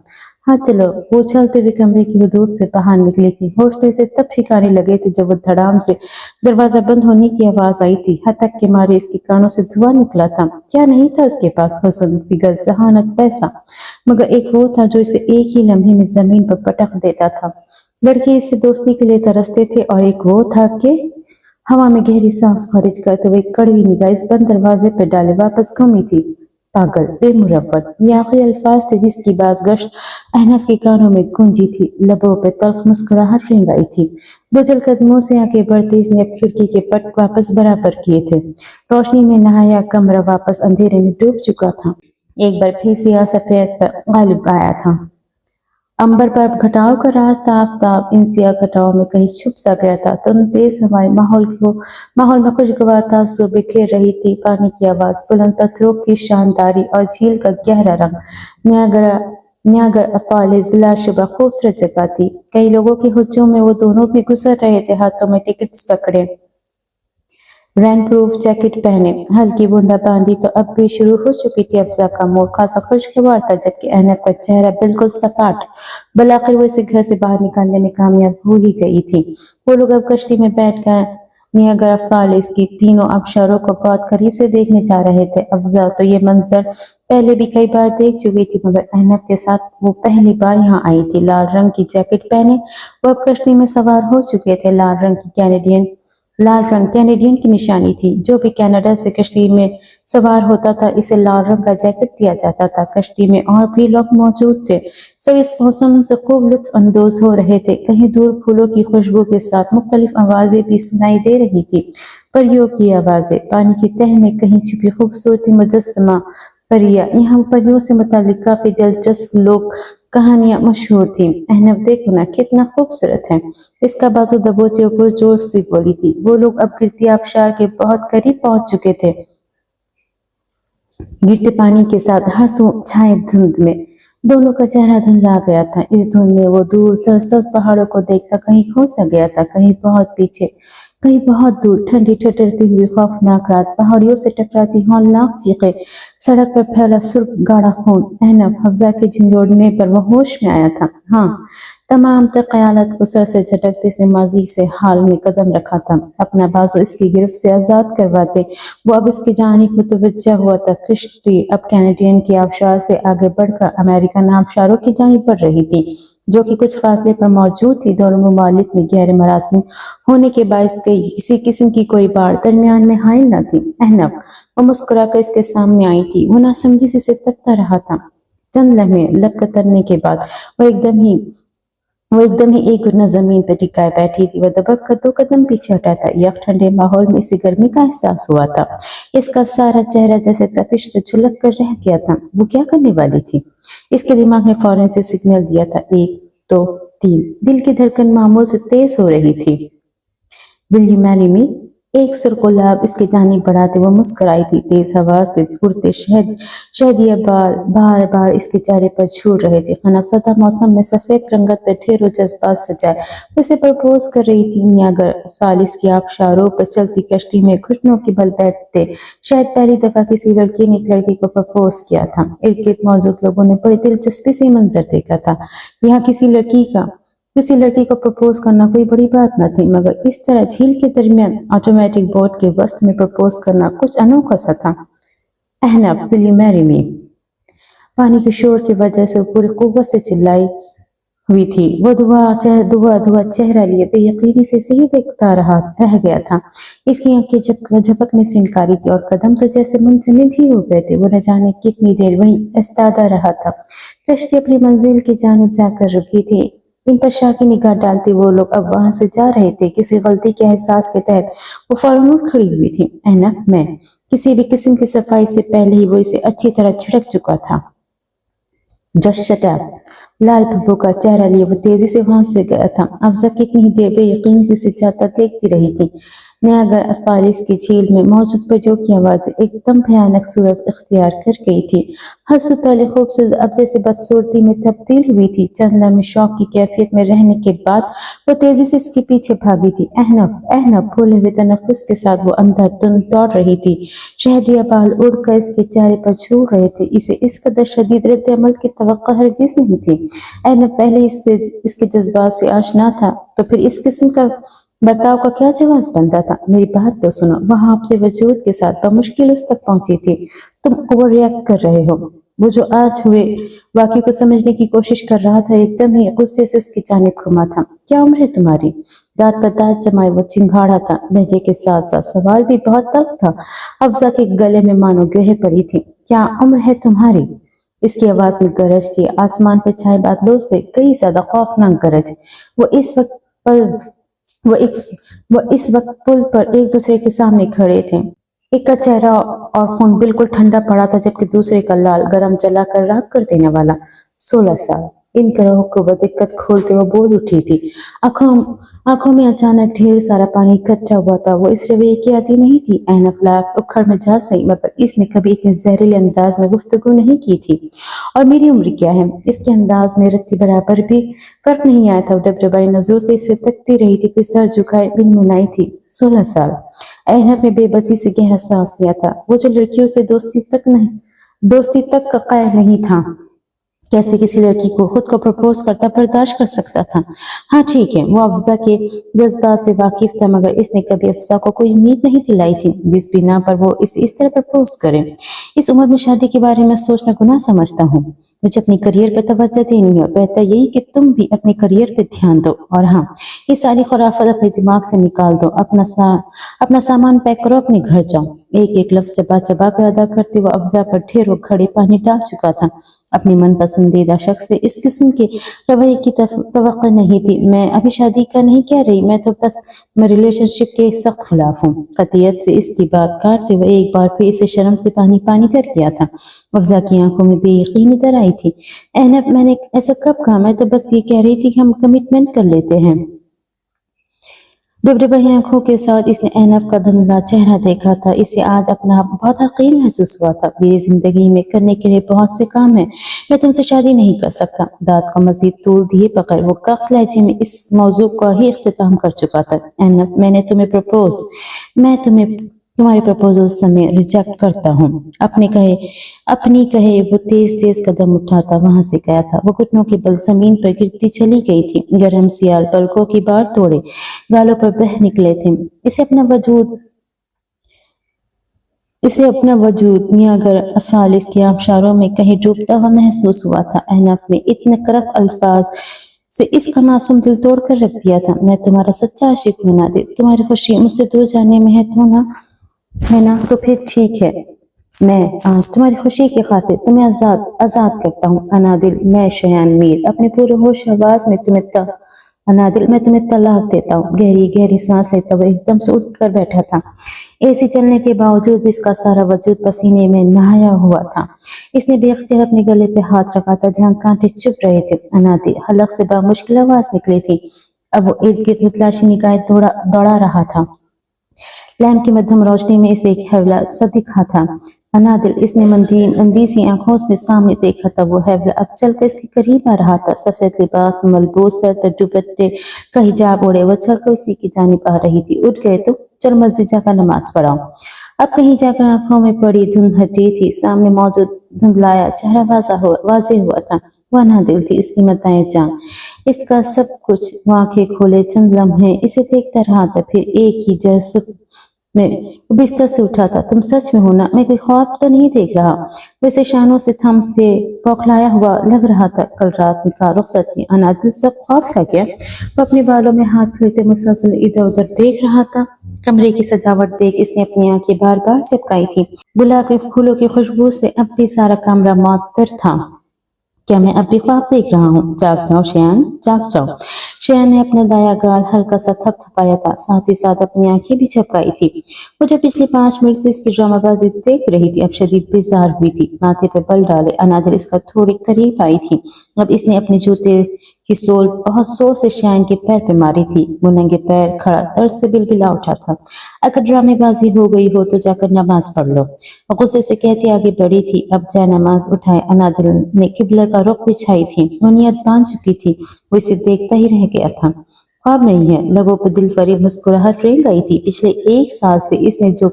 हाँ चलो। वो चलते हुए कमरे की हदूद से बाहर निकली थी। होश तो इसे तब ठिकाने लगे थे जब वो धड़ाम से दरवाजा बंद होने की आवाज आई थी। हतक के मारे इसके कानों से धुआं निकला था। क्या नहीं था उसके पास? हसन, फिगर, जहानत, पैसा, मगर एक वो था जो इसे एक ही लम्हे में जमीन पर पटक देता था। लड़के इससे दोस्ती के लिए तरसते थे और एक वो था कि हवा में गहरी सांस खारिज करते हुए कड़वी निगाह इस बंद दरवाजे पर डाले वापस घूमी थी। पागल, बेमुरव्वत, ये आखिरी अल्फाज थे जिसकी बाज़गश्त अहनफ के कानों में गूंजी थी। लबों पे तल्ख मुस्कुराहट रेंग आई थी। बोझल कदमों से आगे बढ़ते इसने अब खिड़की के पट वापस बराबर किए थे। रोशनी में नहाया कमरा वापस अंधेरे में डूब चुका था। एक बार फिर सियाह सफेद पर गालिब आया था। अंबर पर घटाओ का राज था। आफताब इन सियाह घटाओं में कहीं छुप सा गया था। तेज हवाएं माहौल में खुशगवार तासुर बिखेर रही थी। पानी की आवाज, बुलंद पत्थरों की शानदारी और झील का गहरा रंग। न्यागर फॉल्स बिलाशुबा खूबसूरत जगह थी। कई लोगों के हुज्जों में वो दोनों भी गुजर रहे थे, हाथों में टिकट्स पकड़े, रेन प्रूफ जैकेट पहने। हल्की बूंदाबांदी तो अब भी शुरू हो चुकी थी। अफजा का मूड खासा खुशगवार था, जबकि अहनफ का चेहरा बिल्कुल सपाट। बलाखिर वो इसे घर से बाहर निकालने में कामयाब हो ही गई थी। वो लोग अब कश्ती में बैठकर नियाग्रा फॉल्स की तीनों आबशारों को बहुत करीब से देखने जा रहे थे। अफजा तो ये मंजर पहले भी कई बार देख चुकी थी, मगर अहनफ के साथ वो पहली बार यहाँ आई थी। लाल रंग की जैकेट पहने वो अब कश्ती में सवार हो चुके थे। लाल रंग कैनेडियन की निशानी थी। जो भी कनाडा से कश्ती में सवार होता था, इसे लाल रंग का जैकेट दिया जाता था। कश्ती में और भी लोग मौजूद थे। सब इस मौसम से खूब लुत्फ अंदोज हो रहे थे। कहीं दूर फूलों की खुशबू के साथ मुख्तलिफ आवाजें भी सुनाई दे रही थी। परियों की आवाजें, पानी की तह में कहीं छुपी खूबसूरती मुजस्समा परियां। यहाँ परियों से मुतालिक काफी दिलचस्प लोग कहानियां मशहूर थी। अहनफ देखो ना कितना खूबसूरत है। इसका बाजू दबोचे ऊपर जोर से बोली थी। वो लोग अब गिरती आबशार के बहुत करीब पहुंच चुके थे। गिरते पानी के साथ हर सू छाए धुंध में दोनों का चेहरा धुंधला गया था। इस धुंध में वो दूर सरसब्ज पहाड़ों को देखता कहीं खो सा गया था, कहीं बहुत पीछे, कहीं बहुत दूर। ठंडी ठिठुरती हुई खौफनाक रात, पहाड़ियों से टकराती हौलनाक चीखें, सड़क पर फैला सुर्ख गाढ़ा खून। अहनफ हफ्जा के झंझोड़ने पर वो होश में आया था। हाँ, तमाम तर क़यालत को सर से झटकते इसने माजी से हाल में कदम रखा था। अपना बाजू इसकी गिरफ्त से आज़ाद करवाते वो अब इसकी जानिब मुतवज्जा हुआ था। कश्ती अब कैनेडियन की आबशार से आगे बढ़कर अमेरिकन आबशारों की जानिब बढ़ रही थी, जो कि कुछ फासले पर मौजूद थी। दोनों ममालिक में गहरे मरासिम होने के बायस किसी किस्म की कोई बाढ़ दरमियान में हायल न थी। अहनफ वो मुस्कुराकर इसके सामने आई थी। वो नासमझी से तकता रहा था। चंद लम्हे लब कतरने के बाद वो एकदम ही वो एकदम ही एक घुटना जमीन पर टिकाए बैठी थी। वह दबक कर 2 कदम पीछे हटा था। यख ठंडे माहौल में इसे गर्मी का एहसास हुआ था। इसका सारा चेहरा जैसे तपिश से झुलक कर रह गया था। वो क्या करने वाली थी? इसके दिमाग ने फौरन से सिग्नल दिया था। 1 2 3। दिल की धड़कन मामूल से तेज हो रही थी। Will you marry me? एक सुर को लाभ इसकी जानिब बढ़ाते वो मुस्कुराई थी। तेज हवा से उड़ते शहदिया बाल बार बार इसके चेहरे पर छूट रहे थे। खनकसदा मौसम में सफेद रंगत पर ढेरों जज्बात सजाए वो इसे प्रपोज कर रही थी। नियागर फालिस की आबशारों पर चलती कश्ती में घुटनों के बल बैठते शायद पहली दफा किसी लड़की ने एक लड़की को प्रपोज किया था। इर्द गिर्द मौजूद लोगों ने बड़ी दिलचस्पी से मंजर देखा था। यहाँ किसी लड़की को प्रपोज करना कोई बड़ी बात न थी, मगर इस तरह झील के दरमियान ऑटोमेटिक बोट के वस्त में प्रपोज करना कुछ अनोखा सा था। अहनब, विल यू मैरी मी? पानी के शोर की वजह से वो पूरी कुव्वत से चिल्लाई हुई थी। वो धुआ चेहरा लिए बेयकीनी से सही देखता रह गया था। इसकी आंखें झपकने से इनकारी थी और कदम तो जैसे मुंजमद ही हो गए थे। वो न जाने कितनी देर वहीं इस्तादा रहा था। कश्ती अपनी मंजिल की जानिब जाकर रुकी थी। इन पर शाह की निगाह डालते वो लोग अब वहां से जा रहे थे। किसी गलती के एहसास के तहत वो फौरन उठ खड़ी हुई थी। एनफ मैं किसी भी किस्म की सफाई से पहले ही वो इसे अच्छी तरह छिड़क चुका था। Just shut up. लाल भब्बू का चेहरा लिए वो तेजी से वहां से गया था। अफजा कितनी ही देर बेयकीनी से जाता देखती रही थी। नियागर फालिस की झील में मौजूद परियों की आवाजें एकदम भयानक सूरत इख्तियार कर गई थी। हर सू पहले खूबसूरत अब जैसे बदसूरती में तब्दील हुई थी। चंद लम्हे शौक की कैफियत में रहने के बाद वो तेजी से इसके पीछे भागी थी। अहनब फूले हुए तनफ्फुस के साथ वो अंधाधुंध दौड़ रही थी। शहदिया बाल उड़कर इसके चेहरे पर छू रहे थे। इसे इस कदर शदीद रद्द अमल की तवक्को हरगिज नहीं थी। अहनब पहले इसके जज्बात से आशना था, तो फिर इस किस्म का बर्ताव का क्या जवाब बनता था? मेरी बात तो सुनो। वहां अपने वजूद के साथ बमुश्किल उस तक पहुंची थी। तुम ओवर रिएक्ट कर रहे हो। वो जो आज हुए वाकई को समझने की कोशिश कर रहा था एकदम ही गुस्से से उसकी जानिब घुमा था। क्या उम्र है तुम्हारी? दांत पर दांत जमाए वो चिंगाड़ा था। लहजे के साथ साथ सवाल भी बहुत तल्ख था। अफजा के गले में मानो गेह पड़ी थी। क्या उम्र है तुम्हारी? इसकी आवाज में गरज थी। आसमान पर छाए बादलों से कई ज्यादा खौफनाक गरज। वो इस वक्त पल वो इस वक्त पुल पर एक दूसरे के सामने खड़े थे। एक का चेहरा और खून बिल्कुल ठंडा पड़ा था, जबकि दूसरे का लाल गरम जलाकर राख कर देने वाला। 16 साल। इन ग्रहों को बदिक्कत खोलते वो बोल उठी थी। आंखों में अचानक ढेर सारा पानी इकट्ठा हुआ था। वो इस रवैये की आती नहीं थी। ऐनफलाक उखड़ में जा सही, मगर इसने कभी इतने जहरीले अंदाज में गुफ्तगू नहीं की थी। और मेरी उम्र क्या है? इसके अंदाज में रत्ती बराबर भी फर्क नहीं आया था। डबडबाई नजरों से इसे तकती रही थी, फिर सर झुकाए मिनमिनाई थी। 16 साल। अहनफ ने बेबसी से गहरा सांस लिया था। वो जो लड़कियों से दोस्ती तक का कायल नहीं था, कैसे किसी लड़की को खुद को प्रपोज करता बर्दाश्त कर सकता था? हाँ ठीक है, वो अफजा के जज्बात से वाकिफ था, मगर इसने कभी अफजा को कोई उम्मीद नहीं दिलाई थी जिस बिना पर वो इसे इस तरह प्रपोज करे। इस उम्र में शादी के बारे में सोचना गुनाह समझता हूँ। मुझे अपने करियर पर तवज्जो देनी है। बेहतर यही कि तुम भी अपने करियर पर ध्यान दो। और हाँ, ये सारी खुराफत अपने दिमाग से निकाल दो। अपना सामान पैक करो, अपने घर जाओ। एक एक लफ्ज चबा चबा कर अदा करते हुए अफजा पर ढेरों खड़े पानी डाल चुका था। अपनी मन पसंदीदा शख्स से इस किस्म के रवैये की तवक्को नहीं थी। मैं अभी शादी का नहीं कह रही, मैं रिलेशनशिप के सख्त खिलाफ हूँ। कतियत से इसकी बात काटते हुए एक बार फिर इसे शर्म से पानी पानी कर गया था। अफजा की आंखों में बेयकीनी दर आई थी। एहनफ, मैंने ऐसा कब कहा? मैं तो बस ये कह रही थी कि हम कमिटमेंट कर लेते हैं। डबडबाई आंखों के साथ इसने अहनफ का धुंधला चेहरा देखा था। इसे आज अपना आप बहुत हकीर महसूस हुआ था। मेरी जिंदगी में करने के लिए बहुत से काम है। मैं तुमसे शादी नहीं कर सकता। बात को मजीद तूल दिए बगैर वो कख्त लहजे में इस मौजू का ही इख्तिताम कर चुका था। अहनफ, मैं तुम्हारे प्रपोजल समय रिजेक्ट करता हूँ। अपनी कहे वो तेज तेज कदम उठाता वहां से गया था। वो घुटनों के बल जमीन पर गिरती चली गई थी। गर्म सियाल पलकों की बार तोड़े गालों पर बह निकले थे। इसे अपना वजूद नियागर फालिस के आबशारों में कहीं डूबता हुआ महसूस हुआ था। अहनफ ने इतने करक अल्फाज से इसका मासूम दिल तोड़ कर रख दिया था। मैं तुम्हारा सच्चा आशिक बना दे। तुम्हारी खुशी मुझसे दूर जाने में है ना? तो फिर ठीक है। मैं आज तुम्हारी खुशी की खातिर तुम्हें आजाद करता हूँ अनादिल। मैं शयान मीर अपने पूरे होश आवाज में अनादिल मैं तुम्हें तलाक देता हूँ। गहरी गहरी सांस लेता हुआ एकदम से उठ कर बैठा था। एसी चलने के बावजूद भी इसका सारा वजूद पसीने में नहाया हुआ था। इसने बेख्तियार अपने गले पे हाथ रखा था जहाँ कांटे चुभ रहे थे। अनादिल हलक से बामुश्किल आवाज निकली थी। अब वो इर्द गिर्द मुतलाशी निगाहें दौड़ा रहा था। लैम्प की मध्यम रोशनी में इसे एक हैवला सा दिखा था। अनादिल इसने मंदी सी आंखों से सामने देखा था। वो हैवला अब चलकर इसके करीब आ रहा था। सफेद लिबास में मलबूस सर पर दुपट्टे का हिजाब ओढ़े वो चलकर इसी की जानिब आ रही थी। उठ गए तो चल मस्जिद जाकर नमाज पढ़ाओ। अब कहीं जाकर आंखों में पड़ी धुंध हटी थी। सामने मौजूद धुंधलाया चेहरा वाजे हुआ था। वो अनादिल थी, इसकी मताएं जान, इसका सब कुछ। वो आंखें खोले चंद लम्हे इसे देखता रहा था, फिर एक ही जैसे में वो बिस्तर से उठा था। तुम सच में हो ना? मैं कोई ख्वाब तो नहीं देख रहा? वैसे शानों से थमते बौखलाया हुआ लग रहा था। कल रात निकाह रुखसत थी। अनादिल सब ख्वाब था क्या? वो अपने बालों में हाथ फेरते मुसलसल इधर उधर देख रहा था। कमरे की सजावट देख इसने अपनी आंखें बार बार झपकाई थी। गुलाब के फूलों की खुशबू से अब भी सारा कमरा मुअत्तर था। क्या मैं अब भी ख्वाब देख रहा हूँ? जाग जाओ शयान, जाग जाओ। शयान ने अपना दाया गाल हल्का सा थपथपाया था, साथ ही साथ अपनी आंखें भी झपकाई थी। वो जो पिछले 5 मिनट से इसकी ड्रामाबाजी देख रही थी अब शदीद बेजार हुई थी। माथे पर बल डाले अनादिल इसका थोड़ी करीब आई थी। अब इसने अपने जूते की सोल बहुत जोर से शयान के पैर पे मारी थी। वो नंगे पैर खड़ा दर्द से बिलबिला उठा था। अगर ड्रामेबाजी हो गई हो तो जाकर नमाज पढ़ लो। वो गुस्से से कहती आगे बढ़ी थी। अब जाए नमाज उठाए अनादिल ने किबला का रुख बिछाई थी। वो नियत बांध चुकी थी। वो इसे देखता ही रह गया था। ख्वाब नहीं है। लबों पर दिल फरीब मुस्कुराहट रेंग गई थी। पिछले 1 साल से इसने जो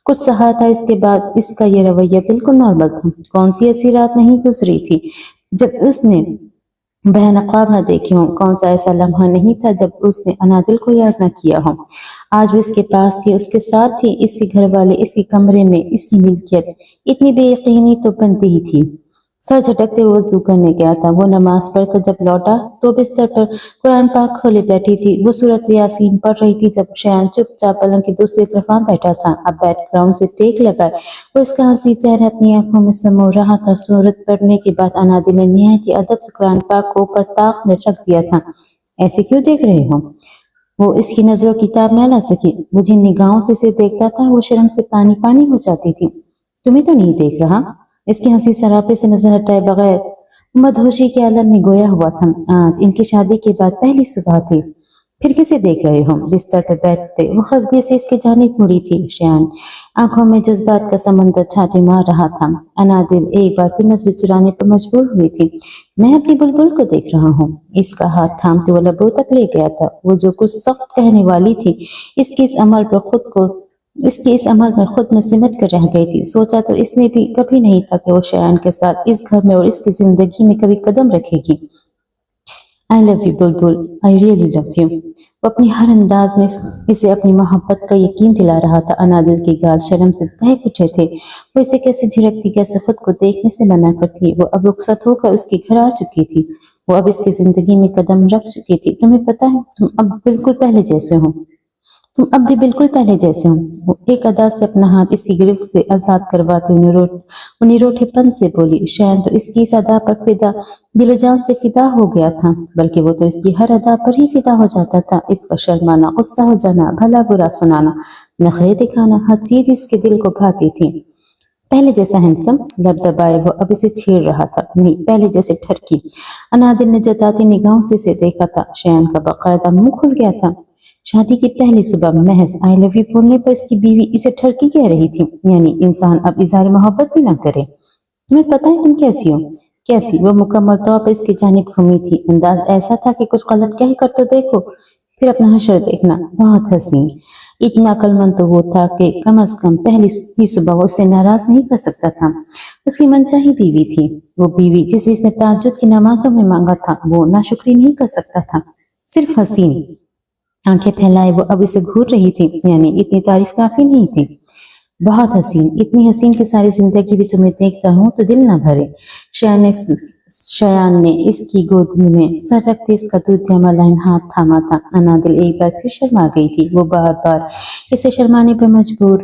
कुछ सहा था इसके बाद इसका ये रवैया बिल्कुल नॉर्मल था। कौन सी ऐसी रात नहीं गुजरी थी जब उसने भयानक ख्वाब न देखे हों? कौन सा ऐसा लम्हा नहीं था जब उसने अनादिल को याद न किया हो? आज वो इसके पास थी, उसके साथ थी, इसके घर वाले, इसके कमरे में, इसकी मिल्कियत। इतनी बेयकीनी तो बनती ही थी। सर झटकते हुए वजू करने गया था। वो नमाज पढ़कर जब लौटा तो बिस्तर पर कुरान पाक खोले बैठी थी। वो सूरत यासीन पढ़ रही थी जब शयान चुपचाप पलंग की दूसरी तरफ आ बैठा था। अब बैकग्राउंड से टेक लगाए वो इसका हंसी चेहरा अपनी आंखों में समो रहा था। सूरत पढ़ने के बाद अनादिल ने निहायत ही अदब से कुरान पाक को ऊपर ताक में रख दिया था। ऐसे क्यों देख रहे हो? वो इसकी नजरों की ताब न ला सकी। वो जिन निगाहों से इसे देखता था वो शर्म से पानी पानी हो जाती थी। तुम्हें तो नहीं देख रहा? इसकी हंसी सरापे से नजर हटाए बगैर मदहोशी के आलम में गोया हुआ था। आज इनकी शादी के बाद पहली सुबह थी। फिर किसे देख रहे हो? बिस्तर पर बैठते वो खफगे से इसकी जानिब मुड़ी थी। शयान आंखों में जज्बात का समंदर छाटे मार रहा था। अनादिल एक बार फिर नजर चुराने पर मजबूर हुई थी। मैं अपनी बुलबुल को देख रहा हूँ। इसका हाथ थामते वो लबों तक ले गया था। वो जो कुछ सख्त कहने वाली थी इसके इस अमल पर खुद को इसकी इस अमल में खुद में सिमट कर रह गई थी। सोचा तो इसने भी कभी नहीं था कि वो शयान के साथ इस घर में और इसकी जिंदगी में कभी कदम रखेगी। I love you Bulbul, I really love you. वो अपनी हर अंदाज में इसे अपनी मोहब्बत का यकीन दिला रहा था। अनादिल के गाल शर्म से दहक उठे थे। वो इसे कैसे झिड़कती, कैसे खुद को देखने से मना करती। वो अब रुखसत होकर उसके घर आ चुकी थी। वो अब इसकी जिंदगी में कदम रख चुकी थी। तुम्हें पता है तुम अब बिल्कुल पहले जैसे हो। तुम अब भी बिल्कुल पहले जैसे हो। वो एक अदा से अपना हाथ इसकी गिरफ्त से आजाद करवाते निरोठेपन से बोली। शयान तो इसकी इस अदा पर दिलो जान से फिदा हो गया था, बल्कि वो तो इसकी हर अदा पर ही फिदा हो जाता था। इसका शर्माना, गुस्सा हो जाना, भला बुरा सुनाना, नखरे दिखाना, हर चीज इसके दिल को भाती थी। पहले जैसा हैंडसम, लब दबाए वो अब इसे छेड़ रहा था। नहीं, पहले जैसे ठरकी। अनादिल ने जताती निगाहों से इसे देखा था। शयान का बाकायदा मुंह खुल गया था। शादी की पहली सुबह महज आई लव यू बोलने पर इसकी बीवी इसे ठरकी कह रही थी। यानी इंसान अब इजहार मोहब्बत भी ना करे। तुम्हें पता है तुम कैसी हो? कैसी? वो मुकम्मल तौर पर इसकी जानिब घूमी थी। अंदाज ऐसा था कि कुछ गलत कह कर तो देखो, फिर अपना हशर देखना। बहुत हसीन। इतना अक्लमंद तो वो था कि कम अज कम पहली ही सुबह वो उसे नाराज नहीं कर सकता था। उसकी मनचाही बीवी थी। वो बीवी जिसे इसने ताज्जुद की नमाजों में मांगा था, वो नाशुक्री नहीं कर सकता था। सिर्फ हसीन। आंखें फैलाए वो अब इसे घूर रही थी। यानी इतनी तारीफ काफी नहीं थी। बहुत हसीन, इतनी हसीन कि सारी जिंदगी भी तुम्हें देखता हूँ तो दिल ना भरे। शयान ने इसकी गोद में सर रखते इसका दूध मुलायम हाथ थामा था। अनादिल एक बार फिर शर्मा गई थी। वो बार बार इसे शर्माने पर मजबूर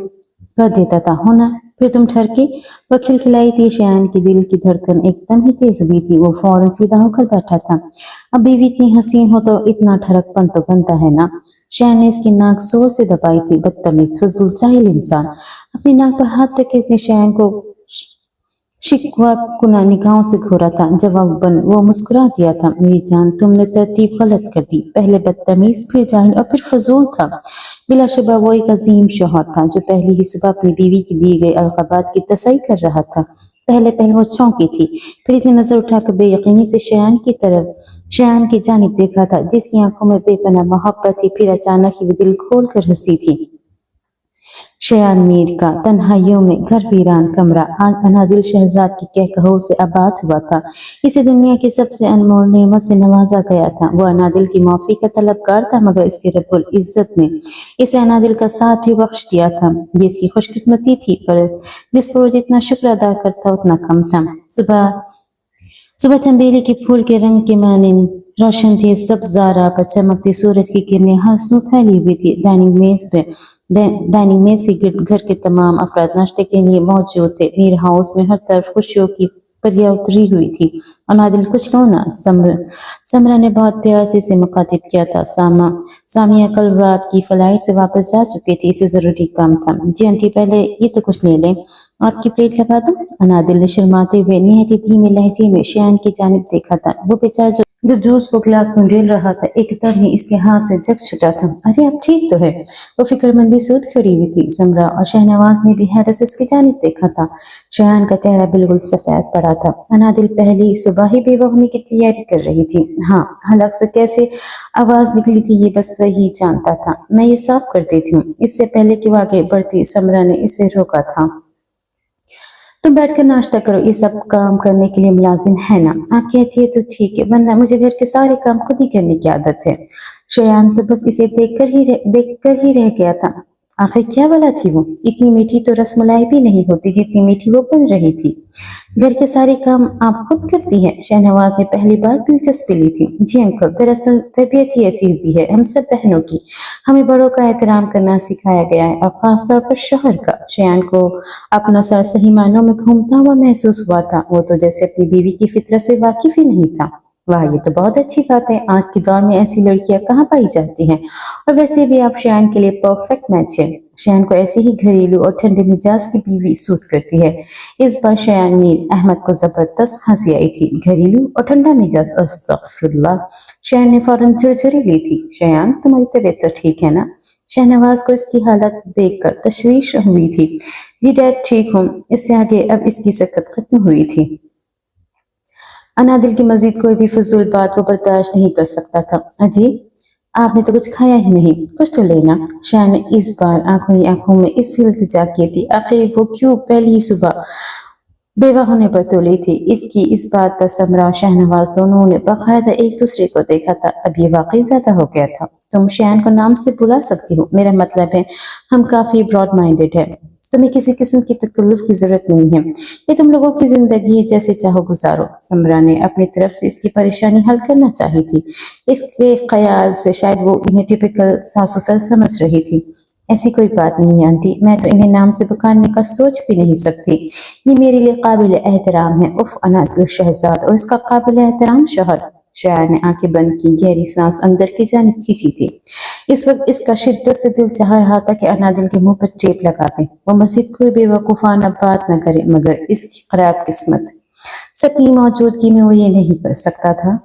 कर देता था। होना फिर तुम ठहरके। वह खिलखिलाई थी। शयान की दिल की धड़कन एकदम ही तेज हुई थी। वो फौरन सीधा होकर बैठा था। अब बीवी इतनी हसीन हो तो इतना ठरकपन तो बनता है ना। शयान ने इसकी नाक जोर से दबाई थी। बदतमीज, फजूल, जाहिल इंसान। अपनी नाक पर हाथ रखे इसने शयान को शिकवा कुना निगाहों से घूरा था। जवाबन वो मुस्कुरा दिया था। मेरी जान, तुमने तरतीब गलत कर दी। पहले बदतमीज, फिर जाहिल और फिर फजूल था। बिलाशुबा वो एक अजीम शौहर था जो पहली ही सुबह अपनी बीवी की दी गई अलकाबात की तसल्ली कर रहा था। पहले पहले वो चौंकी थी। फिर इसने नजर उठाकर बेयकीनी से शयान की जानिब देखा था, जिसकी आंखों में बेपनाह मोहब्बत थी। फिर अचानक ही वो दिल खोल कर हंसी थी। शयान मीर का तन्हाइयों में घर वीरान कमरा आज अनादिल शहजाद की कहकहो से आबाद हुआ था। इसे दुनिया की सबसे अनमोल नेमत से नवाजा गया था। वो अनादिल की माफी का तलबगार था, मगर इसके रब्बुल इज्जत ने इसे अनादिल का साथ भी बख्श दिया था। ये इसकी खुशकिस्मती थी, पर जिस पर वो जितना शुक्र अदा करता उतना कम था। सुबह सुबह चंबेली के फूल के रंग के मानिंद रोशन थी। सब्जारा पर चमकती सूरज की किरणें हर सू फैली हुई थी। डाइनिंग मेज के गिर्द घर के तमाम अफराद नाश्ते के लिए मौजूद थे। मीर हाउस में हर तरफ खुशियों की परियां उतरी हुई थी। अनादिल कुछ रोना। समरा ने बहुत प्यार से इसे मुखातिब किया था। सामिया कल रात की फ्लाइट से वापस जा चुकी थी। इसे जरूरी काम था। जी आंटी, पहले ये तो कुछ ले लें। आपकी प्लेट लगा दूं? अनादिल ने शर्माते हुए निहायत ही धीमे लहजे में शयान की जानिब देखा था। वो बेचारा जो जूस को गिलास में डेल रहा था, एकदम ही इसके हाथ से जग छुटा था। अरे अब ठीक तो है। वो फिक्रमंदी से उठ खड़ी हुई थी। समरा और शहनवाज ने भी हैरत से इसकी जानिब देखा था। शयान का चेहरा बिल्कुल सफेद पड़ा था। अनादिल पहली सुबह ही बेवा होने की तैयारी कर रही थी। हाँ, हलक से कैसे आवाज निकली थी ये बस वही जानता था। मैं ये साफ कर देती हूँ। इससे पहले कि वो आगे बढ़ती, समरा ने इसे रोका था। तुम बैठकर नाश्ता करो, ये सब काम करने के लिए मुलाजिम है ना। आप कहती है तो ठीक है, वरना मुझे घर के सारे काम खुद ही करने की आदत है। शयान तो बस इसे देख कर ही रह गया था। आखिर क्या भला थी वो? इतनी मीठी तो रसमलाई भी नहीं होती जितनी मीठी वो बन रही थी। घर के सारे काम आप खुद करती हैं? शहनवाज ने पहली बार दिलचस्पी ली थी। जी अंकल, दरअसल तबीयत ही ऐसी हुई है हम सब बहनों की। हमें बड़ों का एहतराम करना सिखाया गया है, और खासतौर पर शोहर का। शयान को अपना सर सही मायनों में घूमता हुआ महसूस हुआ था। वो तो जैसे अपनी बीवी की फितरत से वाकिफ ही नहीं था। वाह, ये तो बहुत अच्छी बात है। आज के दौर में ऐसी लड़कियां कहाँ पाई जाती हैं। और वैसे भी आप शयान के लिए परफेक्ट मैच है। शयान को ऐसी ही घरेलू और ठंडे मिजाज की बीवी सूट करती है। इस बार शयान मीर अहमद को जबरदस्त हंसी आई थी। घरेलू और ठंडा मिजाज, अस्तगफिरुल्लाह। शयान ने फौरन झुरझुरी ली थी। शयान, तुम्हारी तबीयत तो ठीक है ना? शहनवाज को इसकी हालत देखकर तशवीश हुई थी। जी डैड, ठीक हूँ। इससे आगे अब इसकी सकत खत्म हुई थी। अनादिल की मजीद कोई भी फजूल बात को बर्दाश्त नहीं कर सकता था। अजी, आपने तो कुछ खाया ही नहीं, कुछ तो लेना। शान ने इस बार आंखों ही आंखों में इससे इल्तिजा की थी। आखिर वो क्यों पहली ही सुबह बेवा होने पर तुली थी। इसकी इस बात पर समरा और शहनवाज दोनों ने बाकायदा एक दूसरे को देखा था। अब ये वाकई ज्यादा हो गया था। तुम शयान को नाम से बुला सकती हो, मेरा मतलब है हम काफी ब्रॉड माइंडेड है। तुम्हें किसी किस्म की तकल्लुफ की जरूरत नहीं है। ये तुम लोगों की जिंदगी है, जैसे चाहो गुजारो। समरा ने अपनी तरफ से इसकी परेशानी हल करना चाही थी। इसके ख्याल से शायद वो इन्हें टिपिकल सासु ससुर समझ रही थी। ऐसी कोई बात नहीं है आंटी, मैं तो इन्हें नाम से पुकारने का सोच भी नहीं सकती। ये मेरे लिए काबिल एहतराम है। उफ, अनादिल शहजाद और इसका काबिल एहतराम शोहर। शायर ने आंखें बंद की, गहरी सांस अंदर की जानिब खींची थी। इस वक्त इसका शिद्दत से दिल चाह रहा था कि अनादिल के मुंह पर टेप लगा दे। वो मजीद कोई बेवकूफाना बात न करे, मगर इसकी खराब किस्मत, सबकी मौजूदगी में वो ये नहीं कर सकता था।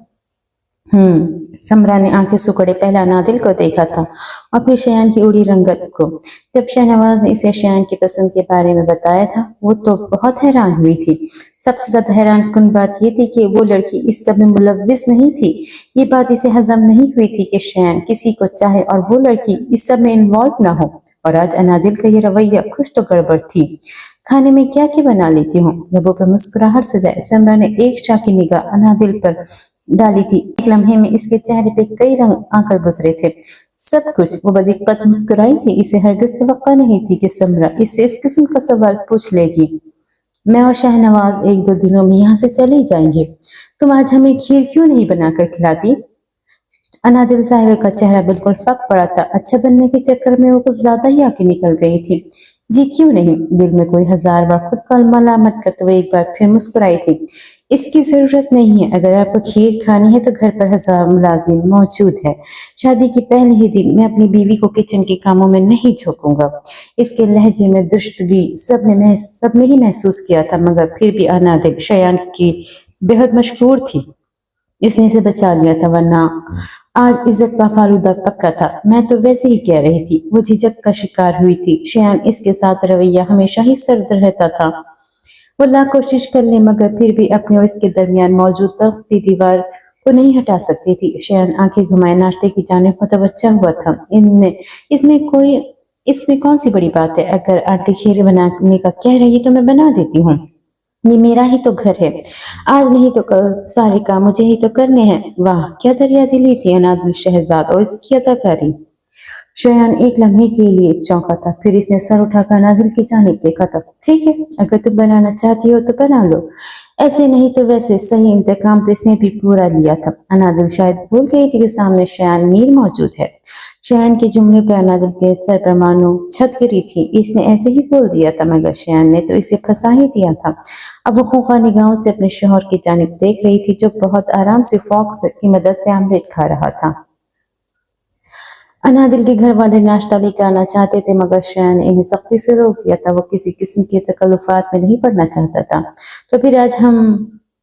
समरा ने आंखें सुकड़े पहले अनादिल को देखा था और फिर शयान की उड़ी रंगत को। जब शहनवाज ने इसे शयान की पसंद के बारे में बताया था, वो तो बहुत हैरान हुई थी। सबसे ज्यादा हैरान कुन बात ये थी कि वो लड़की इस सब में मुलव्विस नहीं थी। ये बात इसे हजम नहीं हुई थी कि शयान किसी को चाहे और वो लड़की इस सब में इन्वॉल्व न हो। और आज अनादिल का ये रवैया कुछ तो गड़बड़ थी। खाने में क्या क्या बना लेती हूँ? लबों पर मुस्कुराहट सजाए समरा ने एक शाह की निगाह अनादिल पर डाली थी। एक लम्हे में इसके चेहरे पे कई रंग आकर गुजरे थे। सब कुछ वो बदिक्कत मुस्कुराई थी। इसे हरगिज़ तवक्को नहीं थी कि समरा इससे इस किस्म का सवाल पूछ लेगी। मैं और शहनवाज एक दो दिनों में यहाँ से चले जाएंगे। तुम आज हमें खीर क्यों नहीं बनाकर खिलाती? अनादिल साहिबा का चेहरा बिल्कुल फक पड़ा था। अच्छा बनने के चक्कर में वो कुछ ज्यादा ही आके निकल गई थी। जी क्यों नहीं, दिल में कोई हजार बार खुद को मलामत करते हुए एक बार फिर मुस्कुराई थी। इसकी जरूरत नहीं है, अगर आपको खीर खानी है तो घर पर हजार मुलाजिम मौजूद है। शादी के पहले ही दिन मैं अपनी बीवी को किचन के कामों में नहीं झोंकूंगा। इसके लहजे में दुश्तगी सबने ही महसूस किया था, मगर फिर भी अनादिल शयान की बेहद मशहूर थी। इसने इसे बचा लिया था, वरना आज इज्जत का फालूदा पक्का था। मैं तो वैसे ही कह रही थी, वो झिझक का शिकार हुई थी। शयान इसके साथ रवैया हमेशा ही सर्द रहता था। वो लाख कोशिश कर ले मगर फिर भी अपने और इसके दरमियान मौजूद तख्ती दीवार को नहीं हटा सकती थी। शयान आंखें घुमाए नाश्ते की जानिब मुतवज्जा हुआ था। इनमें इसमें कोई इसमें कौन सी बड़ी बात है? अगर आंटी खीर बनाने का कह रही है तो मैं बना देती हूँ। ये मेरा ही तो घर है, आज नहीं तो कल सारे काम मुझे ही तो करने हैं। वाह क्या दरिया दिली थी अनादिल शहजाद और इसकी अदाकारी। शयान एक लम्हे के लिए चौंका था, फिर इसने सर उठाकर अनादिल की जानिब देखा था। ठीक है, अगर तुम बनाना चाहती हो तो बना लो, ऐसे नहीं तो वैसे। सही इंतकाम तो इसने भी पूरा लिया था। अनादिल शायद भूल गई थी कि सामने शयान मीर मौजूद है। शयान के जुमले पर अनादिल के सर पर मानो छत गिरी थी। इसने ऐसे ही बोल दिया था, मगर शयान ने तो इसे फंसा ही दिया था। अब वो खूंखा निगाहों से अपने शौहर की जानिब देख रही थी, जो बहुत आराम से फोर्क की मदद से आमलेट खा रहा था। अनादिल के घर वाले नाश्ता लेकर आना चाहते थे, मगर शयान ने इन्हें सख्ती से रोक दिया था। वो किसी किस्म के तकल्लुफात में नहीं पड़ना चाहता था। तो फिर आज हम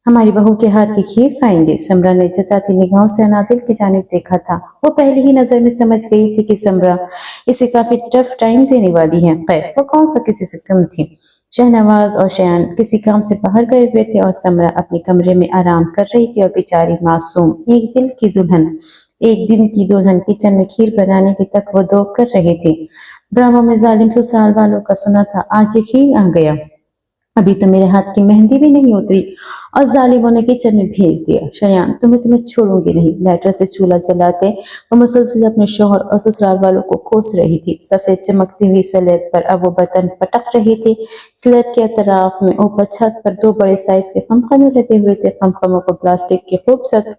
हमारी बहू के हाथ की खीर खाएंगे। समरा ने जताती निगाहों से अनादिल की जानिब देखा था। वो पहले ही नजर में समझ गई थी कि समरा इसे काफी टफ टाइम देने वाली है। खैर वो कौन सा किसी से कम थी। शहनवाज और शयान किसी काम से बाहर गए हुए थे और समरा अपने कमरे में आराम कर रही थी, और बेचारी मासूम एक दिन की दुल्हन किचन में खीर बनाने की तक वो दो कर रही थी। ड्रामा में जालिम ससुराल वालों का सुना था, आज ये खीर आ गया, अभी तो मेरे हाथ की मेहंदी भी नहीं उतरी और जालिमों ने किचन में भेज दिया। शयान तुम्हें छोड़ूंगी नहीं। लाइटर से चूल्हा जलाते वो मुसलसल अपने शोहर और ससुराल वालों को कोस रही थी। सफेद चमकती हुई स्लैब पर अब वो बर्तन पटक रही थी। स्लैब के अतराफ में ऊपर छत पर दो बड़े साइज के खमखमे लगे हुए थे। खमखमों को प्लास्टिक के खूबसूरत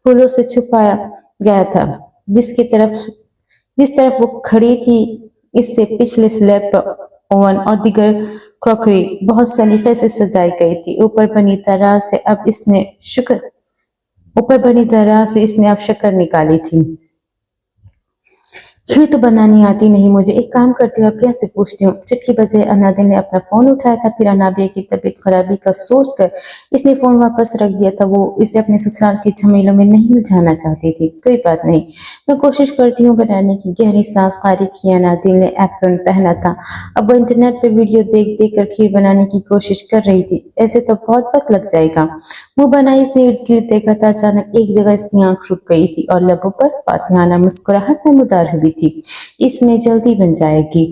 फूलों से छुपाया गया था। जिस तरफ वो खड़ी थी, इससे पिछले स्लैब पर ओवन और दीगर क्रॉकरी बहुत सलीके से सजाई गई थी। ऊपर बनी तरह से इसने अब शक्कर निकाली थी। खीर तो बनानी आती नहीं मुझे, एक काम करती हूँ अपिया से पूछती हूँ। चुटकी बजाए अनादिल ने अपना फोन उठाया था। फिर अनाबिया की तबीयत खराबी का सोच कर इसने फोन वापस रख दिया था। वो इसे अपने ससुराल के झमेलों में नहीं उलझाना चाहती थी। कोई बात नहीं, मैं कोशिश करती हूँ बनाने की। गहरी सांस खारिज की अनादिल ने एप्रन पहना था। अब वो इंटरनेट पर वीडियो देख देख कर खीर बनाने की कोशिश कर रही थी। ऐसे तो बहुत वक्त लग जाएगा। मुंह बनाई इसने इर्द गिर्द देखा था। अचानक एक जगह इसकी आंख रुक गई थी और लबों पर फातिहाना मुस्कुराहट नमूदार हुई थी। इसमें जल्दी बन जाएगी।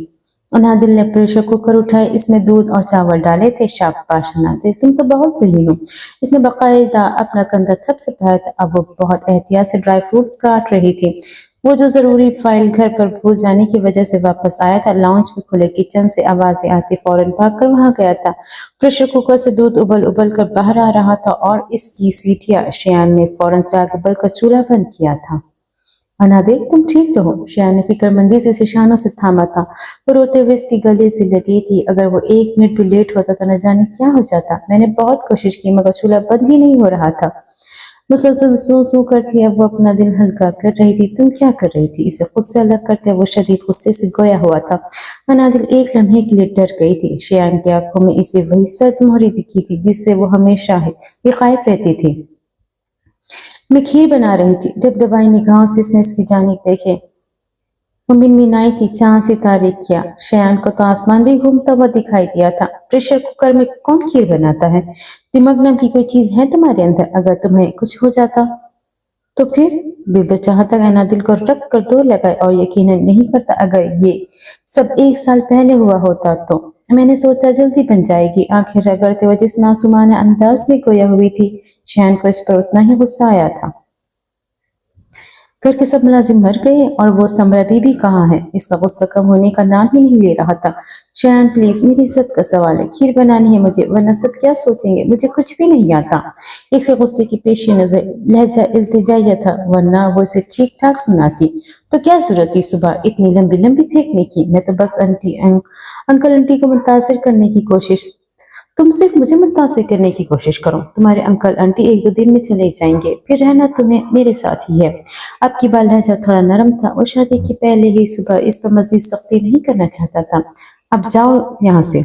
अनादिल ने प्रेशर कुकर उठाए, इसमें दूध और चावल डाले थे। शाबाश अनादिल, तुम तो बहुत सही हो। इसने बाकायदा अपना कंधा थपथपाया था। अब वो बहुत एहतियात से ड्राई फ्रूट्स काट रही थी। वो जो जरूरी फाइल घर पर भूल जाने की वजह से वापस आया था। लाउंज में खुले किचन से आवाजें आती फौरन भागकर वहां गया था। प्रेशर कुकर से दूध उबल उबल कर बाहर आ रहा था और इसकी सीटियां। शयान ने फौरन से आगे बढ़कर चूल्हा बंद किया था। अनादिल तुम ठीक तो हो? शयान ने फिक्रमंदी से इसे शानों से थामा था। वो रोते हुए इसके गले से लगी थी। अगर वो एक मिनट भी लेट होता तो न जाने क्या हो जाता। मैंने बहुत कोशिश की मगर चूल्हा बंद ही नहीं हो रहा था। मुसलसल सू सू करती अब वो अपना दिल हल्का कर रही थी। तुम क्या कर रही थी? इसे खुद से अलग करते वो शदीद गुस्से से गोया हुआ था। अनादिल एक लम्हे के लिए डर गई थी। शयान की आंखों में इसे वही सर्द मोहरी दिखी थी जिससे वो हमेशा बेखौफ रहती थी। मैं खीर बना रही थी। डबडबाई निगाहों से इसने इसकी जानिब देखे। वो मिनमिनाई थी। चांद सितारे क्या, शयान को तो आसमान भी घूमता हुआ दिखाई दिया था। प्रेशर कुकर में कौन खीर बनाता है? दिमाग नाम की कोई चीज है तुम्हारे अंदर? अगर तुम्हें कुछ हो जाता तो फिर? दिल तो चाहता है ना दिल को रख कर दो लगाए, और यकीनन नहीं करता अगर ये सब 1 साल पहले हुआ होता तो। मैंने सोचा जल्दी बन जाएगी। आंखें रगड़ते हुए जिस मासूमाना अंदाज में गोया हुई थी, शयान को इस पर उतना ही गुस्सा आया था। घर के सब मुलाजिम मर गए और वो समरा बीबी कहाँ है? इसका गुस्सा कम होने का नाम ही नहीं ले रहा था। शयान प्लीज, मेरी इज्जत का सवाल है, खीर बनानी है मुझे, वरना सब क्या सोचेंगे, मुझे कुछ भी नहीं आता। इसके गुस्से की पेश नजर लहजा इल्तिजाइया था, वरना वो इसे ठीक ठाक सुनाती। तो क्या जरूरत थी सुबह इतनी लंबी लंबी फेंकने की? मैं तो बस अंकल आंटी को मुतासिर करने की कोशिश। तुम सिर्फ मुझे मुतासिर करने की कोशिश करो। तुम्हारे अंकल आंटी एक दो दिन में चले जाएंगे, फिर रहना तुम्हें मेरे साथ ही है। अब की बाल लहजा थोड़ा नरम था। वो शादी के पहले ही सुबह इस पर मजीद सख्ती नहीं करना चाहता था। अब जाओ यहाँ से।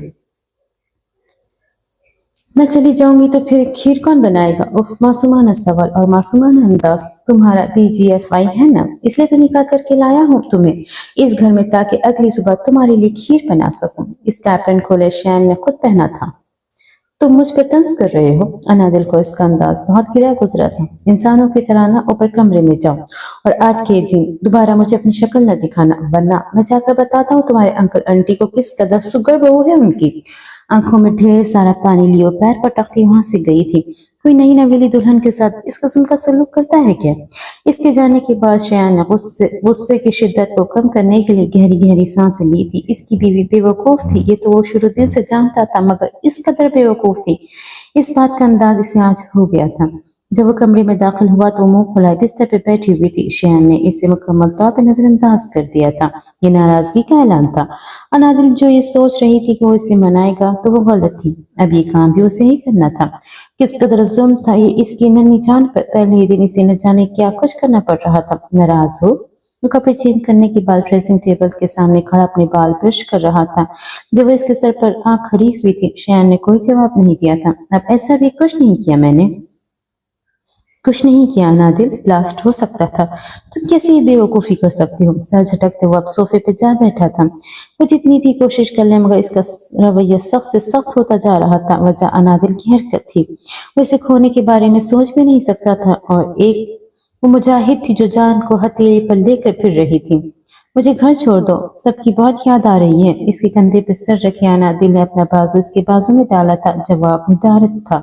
मैं चली जाऊंगी तो फिर खीर कौन बनाएगा? उफ, मासूमाना सवाल और मासूमाना अंदाज। तुम्हारा BGFI है ना, इसलिए तो निकाह करके लाया हूँ तुम्हें इस घर में, ताकि अगली सुबह तुम्हारे लिए खीर बना सकूं। इस कैप्टन खोले शैन ने खुद पहना था। तुम मुझ पर तंज कर रहे हो? अनादिल को इसका अंदाज बहुत गिरा गुजरा था। इंसानों की तरह ना ऊपर कमरे में जाओ और आज के दिन दोबारा मुझे अपनी शक्ल न दिखाना, वरना मैं जाकर बताता हूँ तुम्हारे अंकल आंटी को किस कदर सुगर बहू है उनकी। आंखों में ढेर सारा पानी लियो पैर पटकती वहां से गई थी। कोई नई नवेली दुल्हन के साथ इस किस्म का सलूक करता है क्या? इसके जाने के बाद शयान ने गुस्से की शिद्दत को कम करने के लिए गहरी गहरी सांसें ली थी। इसकी बीवी बेवकूफ थी, ये तो वो शुरू दिल से जानता था, मगर इस कदर बेवकूफ थी, इस बात का अंदाज इसे आज हो गया था। जब वो कमरे में दाखिल हुआ तो मुंह फुलाए बिस्तर पे बैठी हुई थी। शयान ने इसे मुकम्मल तौर पर नजरअंदाज कर दिया था। ये नाराजगी का ऐलान था। अनादिल जो ये सोच रही थी कि वो इसे मनाएगा, तो वो गलत थी। अब ये काम भी उसे ही करना था। किस कदर जुल्म था ये इसकी नन्ही जान पर। पहले ही दिन इसे न जाने क्या कुछ करना पड़ रहा था। नाराज हो? वो कपड़े चेंज करने के बाद ड्रेसिंग टेबल के सामने खड़ा अपने बाल ब्रश कर रहा था। जब वो इसके सर पर आंख खड़ी हुई थी, शयान ने कोई जवाब नहीं दिया था। अब ऐसा भी कुछ नहीं किया मैंने, कुछ नहीं किया अनादिल, ब्लास्ट हो सकता था। तुम कैसे ये बेवकूफ़ी कर सकती हो? सर झटकते हुए अब सोफे पे जा बैठा था। वो जितनी भी कोशिश कर ले, मगर इसका रवैया सख्त से सख्त होता जा रहा था। वजह अनादिल की हरकत थी। वो इसे खोने के बारे में सोच भी नहीं सकता था, और एक वो मुजाहिद थी जो जान को हथेली पर लेकर फिर रही थी। मुझे घर छोड़ दो, सबकी बहुत याद आ रही है। इसके कंधे पे सर रखे अनादिल ने अपना बाजू इसके बाजू में डाला था। जवाब निधारत था।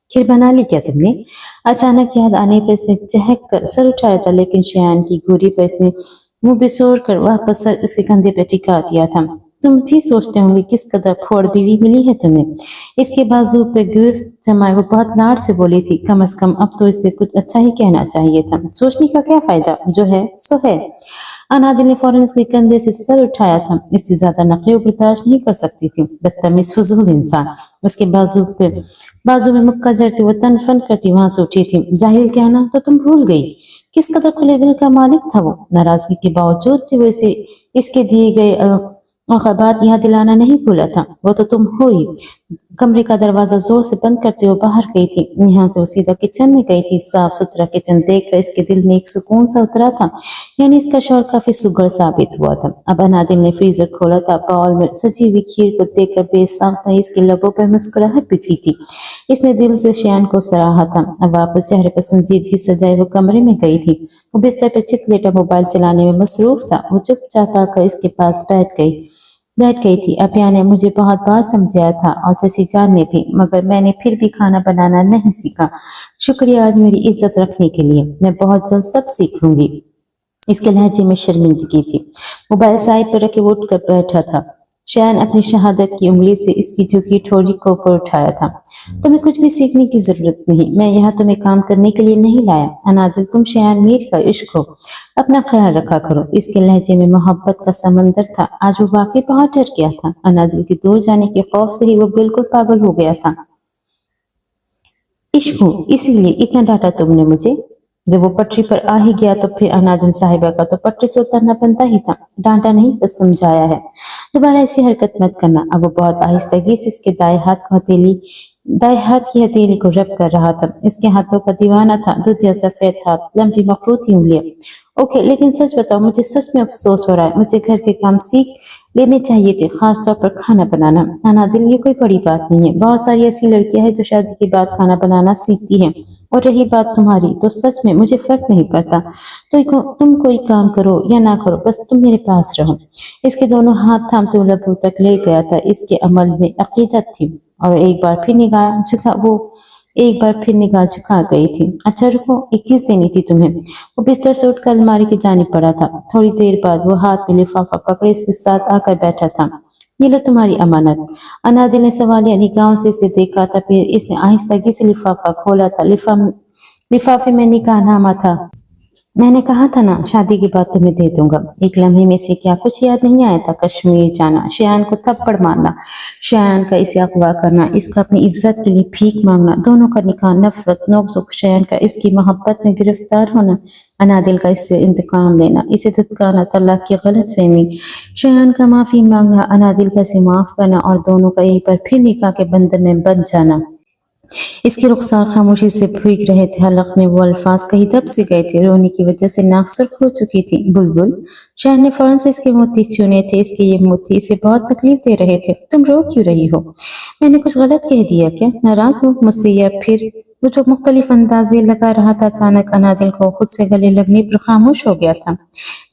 खीर बना ली क्या तुमने? अचानक याद आने पर इसने चहक कर सर उठाया था, लेकिन शयान की घूरी पर इसने मुंह बिसोर कर वापस सर इसके कंधे पर टिका दिया था। तुम भी सोचते होंगे किस कदर फोड़ बीवी मिली है तुम्हें। इसके बाजू पे गिरफ्त जमाए वो बहुत लाड से बोली थी। कम अज कम अब तो इसे कुछ अच्छा ही कहना चाहिए था। सोचने का क्या फायदा, जो है सो है। अनादिल ने फौरन इसके कंधे से सर उठाया था। इससे ज्यादा नखरे बर्दाश्त नहीं कर सकती थी। बदतमीज फजूल इंसान। उसके बाजू में मुक्का जड़ती वो तन फन करती वहां से उठी थी। जाहिल कहना तो तुम भूल गई किस कदर खुले दिल का मालिक था वो। नाराजगी के बावजूद भी वो इसे इसके दिए गए औकाबात याद दिलाना नहीं भूला था। वो तो तुम हो ही। कमरे का दरवाजा जोर से बंद करते हुए बाहर गई थी। यहाँ से वो सीधा किचन में गई थी। साफ सुथरा किचन देखकर इसके दिल में एक सुकून सा उतरा था, यानी इसका शौर काफी सुघड़ साबित हुआ था। अब अनादिल ने फ्रीजर खोला था। बाउल में सजी हुई खीर को देखकर बेसाख्ता इसके लबों पर मुस्कुराहट बिखरी थी। इसने दिल से शयान को सराहा था। अब वापस चेहरे पर संजीदगी सजाए वो कमरे में गई थी। वो बिस्तर पर चित लेटा मोबाइल चलाने में मसरूफ था। वो चुपचाप आकर इसके पास बैठ गई थी। अपिया ने मुझे बहुत बार समझाया था, और चची जान ने भी, मगर मैंने फिर भी खाना बनाना नहीं सीखा। शुक्रिया आज मेरी इज्जत रखने के लिए। मैं बहुत जल्द सब सीख लूंगी। इसके लहजे में शर्मिंदगी थी। मोबाइल साइड पर रखे वो उठकर बैठा था। शयान अपनी शहादत की उंगली से इसकी झुकी ठोड़ी को ऊपर उठाया था। तुम्हें कुछ भी सीखने की जरूरत नहीं। मैं यहाँ तुम्हें काम करने के लिए नहीं लाया। अनादिल, तुम शयान मीर का इश्क हो, अपना ख्याल रखा करो। इसके लहजे में मोहब्बत का समंदर था। आज वो वाकई बहुत डर गया था। अनादिल के दूर जाने के खौफ से ही वो बिल्कुल पागल हो गया था। इश्क हो, इसीलिए इतना डांटा तुमने मुझे? जब वो पटरी पर आ ही गया तो फिर अनादिल साहिबा का तो पटरी से उतरना बनता ही था। डांटा नहीं, बस समझाया है। दोबारा ऐसी हरकत मत करना। अब वो बहुत आहिस्तगी से इसके दाएं हाथ की हथेली को रब कर रहा था। इसके हाथों का दीवाना था। दूधिया सफेद हाथ, लंबी मखरूती उंगलियां। ओके, लेकिन सच बताओ, मुझे सच में अफसोस हो रहा है। मुझे घर के काम सीख लेने चाहिए थे, खास तौर पर खाना बनाना। अनादिल, ये कोई बड़ी बात नहीं है। बहुत सारी ऐसी लड़कियां हैं जो शादी के बाद खाना बनाना सीखती हैं। और रही बात तुम्हारी, तो सच में मुझे फर्क नहीं पड़ता। तो तुम कोई काम करो या ना करो, बस तुम मेरे पास रहो। इसके दोनों हाथ थामते हुए तक ले गया था। इसके अमल में अकीदत थी। और एक बार फिर निगाह झुका वो एक बार फिर निगाह झुका गई थी। अच्छा रुको, ये किस देनी थी तुम्हें? वो बिस्तर से उठकर अलमारी की जानिब पड़ा था। थोड़ी देर बाद वो हाथ में लिफाफा पकड़े इसके साथ आकर बैठा था। ये लो तुम्हारी अमानत। अनादिल ने सवालिया निगाहों से इसे देखा था, फिर इसने आहिस्तगी से लिफाफा खोला था। लिफाफे में निकाहनामा था। मैंने कहा था ना, शादी के बाद तुम्हें दे दूंगा। एक लम्हे में से क्या कुछ याद नहीं आया था? कश्मीर जाना, शयान को थप्पड़ मारना, शयान का इसे अगवा करना, इसका अपनी इज्जत के लिए भीख मांगना, दोनों का निकाह, नफरत, नोक-झोंक, शयान का इसकी मोहब्बत में गिरफ्तार होना, अनादिल का इससे इंतकाम लेना, इसे धुतकारना, तलाक की गलतफहमी, शयान का माफी मांगना, अनादिल का इसे माफ करना और दोनों का एक बार फिर निकाह के बंधन में बंध जाना। इसके रुखसार खामोशी से भीग रहे थे। हलक में वो अल्फाज कहीं दब से गए थे। रोने की वजह से नाक सुर्ख हो चुकी थी। बुलबुल। शहर ने फौरन से इसके मोती चुने थे। इसके ये मोती इसे बहुत तकलीफ दे रहे थे। तुम रो क्यों रही हो? मैंने कुछ गलत कह दिया क्या? नाराज हो मुझसे? या फिर वो जो मुख्तलिफ अंदाजे लगा रहा था, अचानक अनादिल को खुद से गले लगने पर खामोश हो गया था।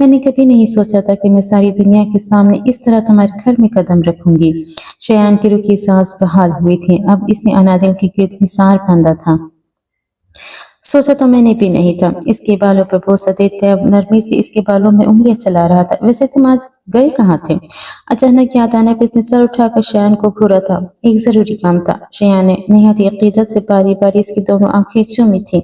मैंने कभी नहीं सोचा था कि मैं सारी दुनिया के सामने इस तरह तुम्हारे घर में कदम रखूंगी। शयान की रुकी सांस बहाल हुई थी। अब इसने अनादिल के गिर्द हिसार बांधा था। सोचा तो मैंने भी नहीं था। इसके बालों पर बोसा देते अब नरमी से इसके बालों में उंगलियां चला रहा था। वैसे तुम आज गए कहाँ थे? अचानक याद आने पर इसने सर उठाकर शयान को घूरा था। एक जरूरी काम था। शयान ने निहायत अकीदत से बारी बारी इसकी दोनों आंखें चूमी थी।